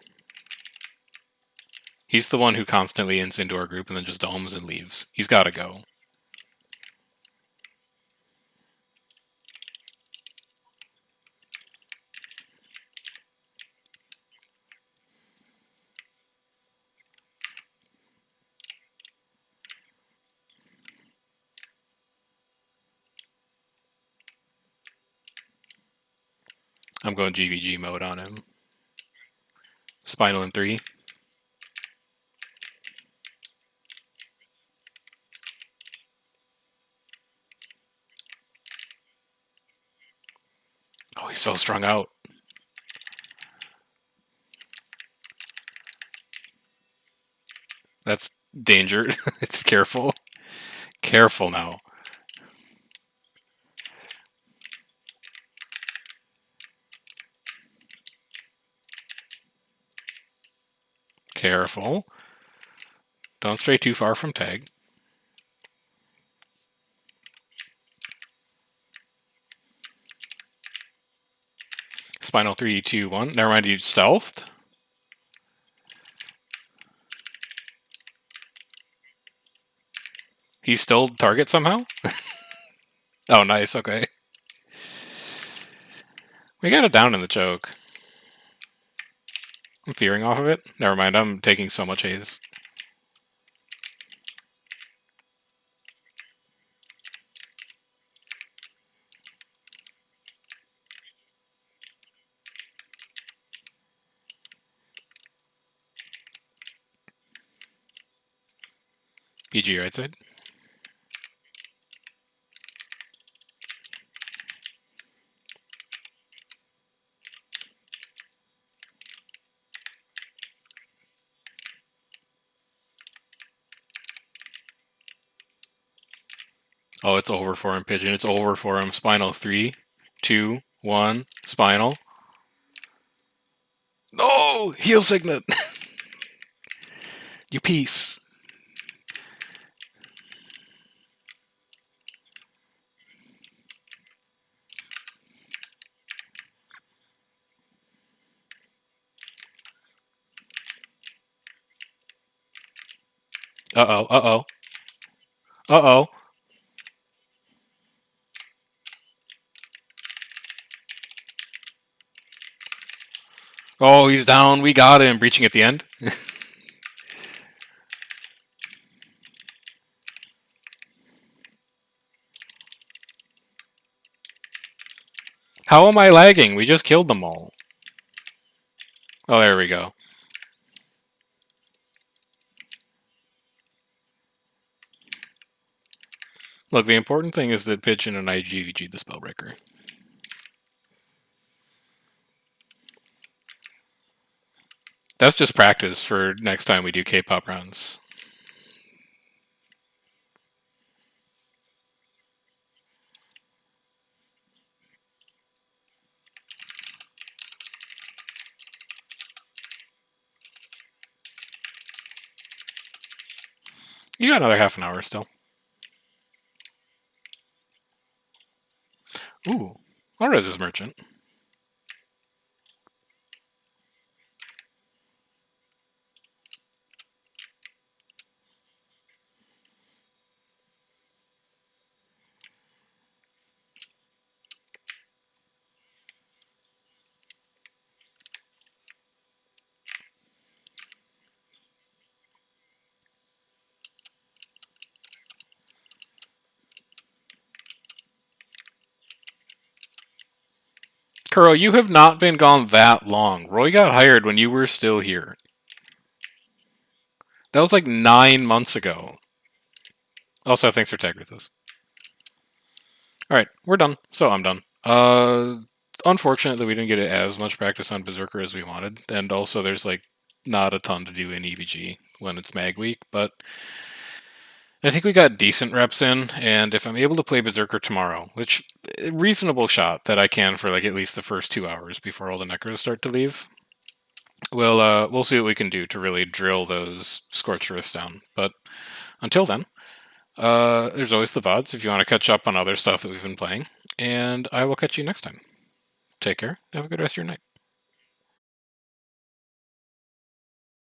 He's the one who constantly ints into our group and then just domes and leaves. He's gotta go. I'm going GVG mode on him. Spinal in 3. Oh, he's so strung out. That's danger. It's careful. Careful now. Careful. Don't stray too far from tag. Spinal 3, 2, 1. Never mind, you stealthed. He's still target somehow? Oh, nice, okay. We got it down in the choke. I'm fearing off of it. Never mind, I'm taking so much haze. PG right side. Oh, it's over for him, Pigeon. It's over for him. Spinal. 3, 2, 1. Spinal. No! Heal Signet! You piece. Uh-oh, uh-oh. Uh-oh. Oh, he's down. We got him. Breaching at the end. How am I lagging? We just killed them all. Oh, there we go. Look, the important thing is that Pigeon and I GVG the Spellbreaker. That's just practice for next time we do K-pop rounds. You got another half an hour still. Ooh, I'll res his merchant. Kuro, you have not been gone that long. Roy got hired when you were still here. That was like 9 months ago. Also, thanks for tagging with us. Alright, we're done. So I'm done. Unfortunate that we didn't get as much practice on Berserker as we wanted, and also there's like not a ton to do in EVG when it's mag week, but I think we got decent reps in, and if I'm able to play Berserker tomorrow, which reasonable shot that I can for like at least the first 2 hours before all the Necros start to leave, we'll see what we can do to really drill those Scorch Earths down. But until then, there's always the VODs if you want to catch up on other stuff that we've been playing, and I will catch you next time. Take care. Have a good rest of your night.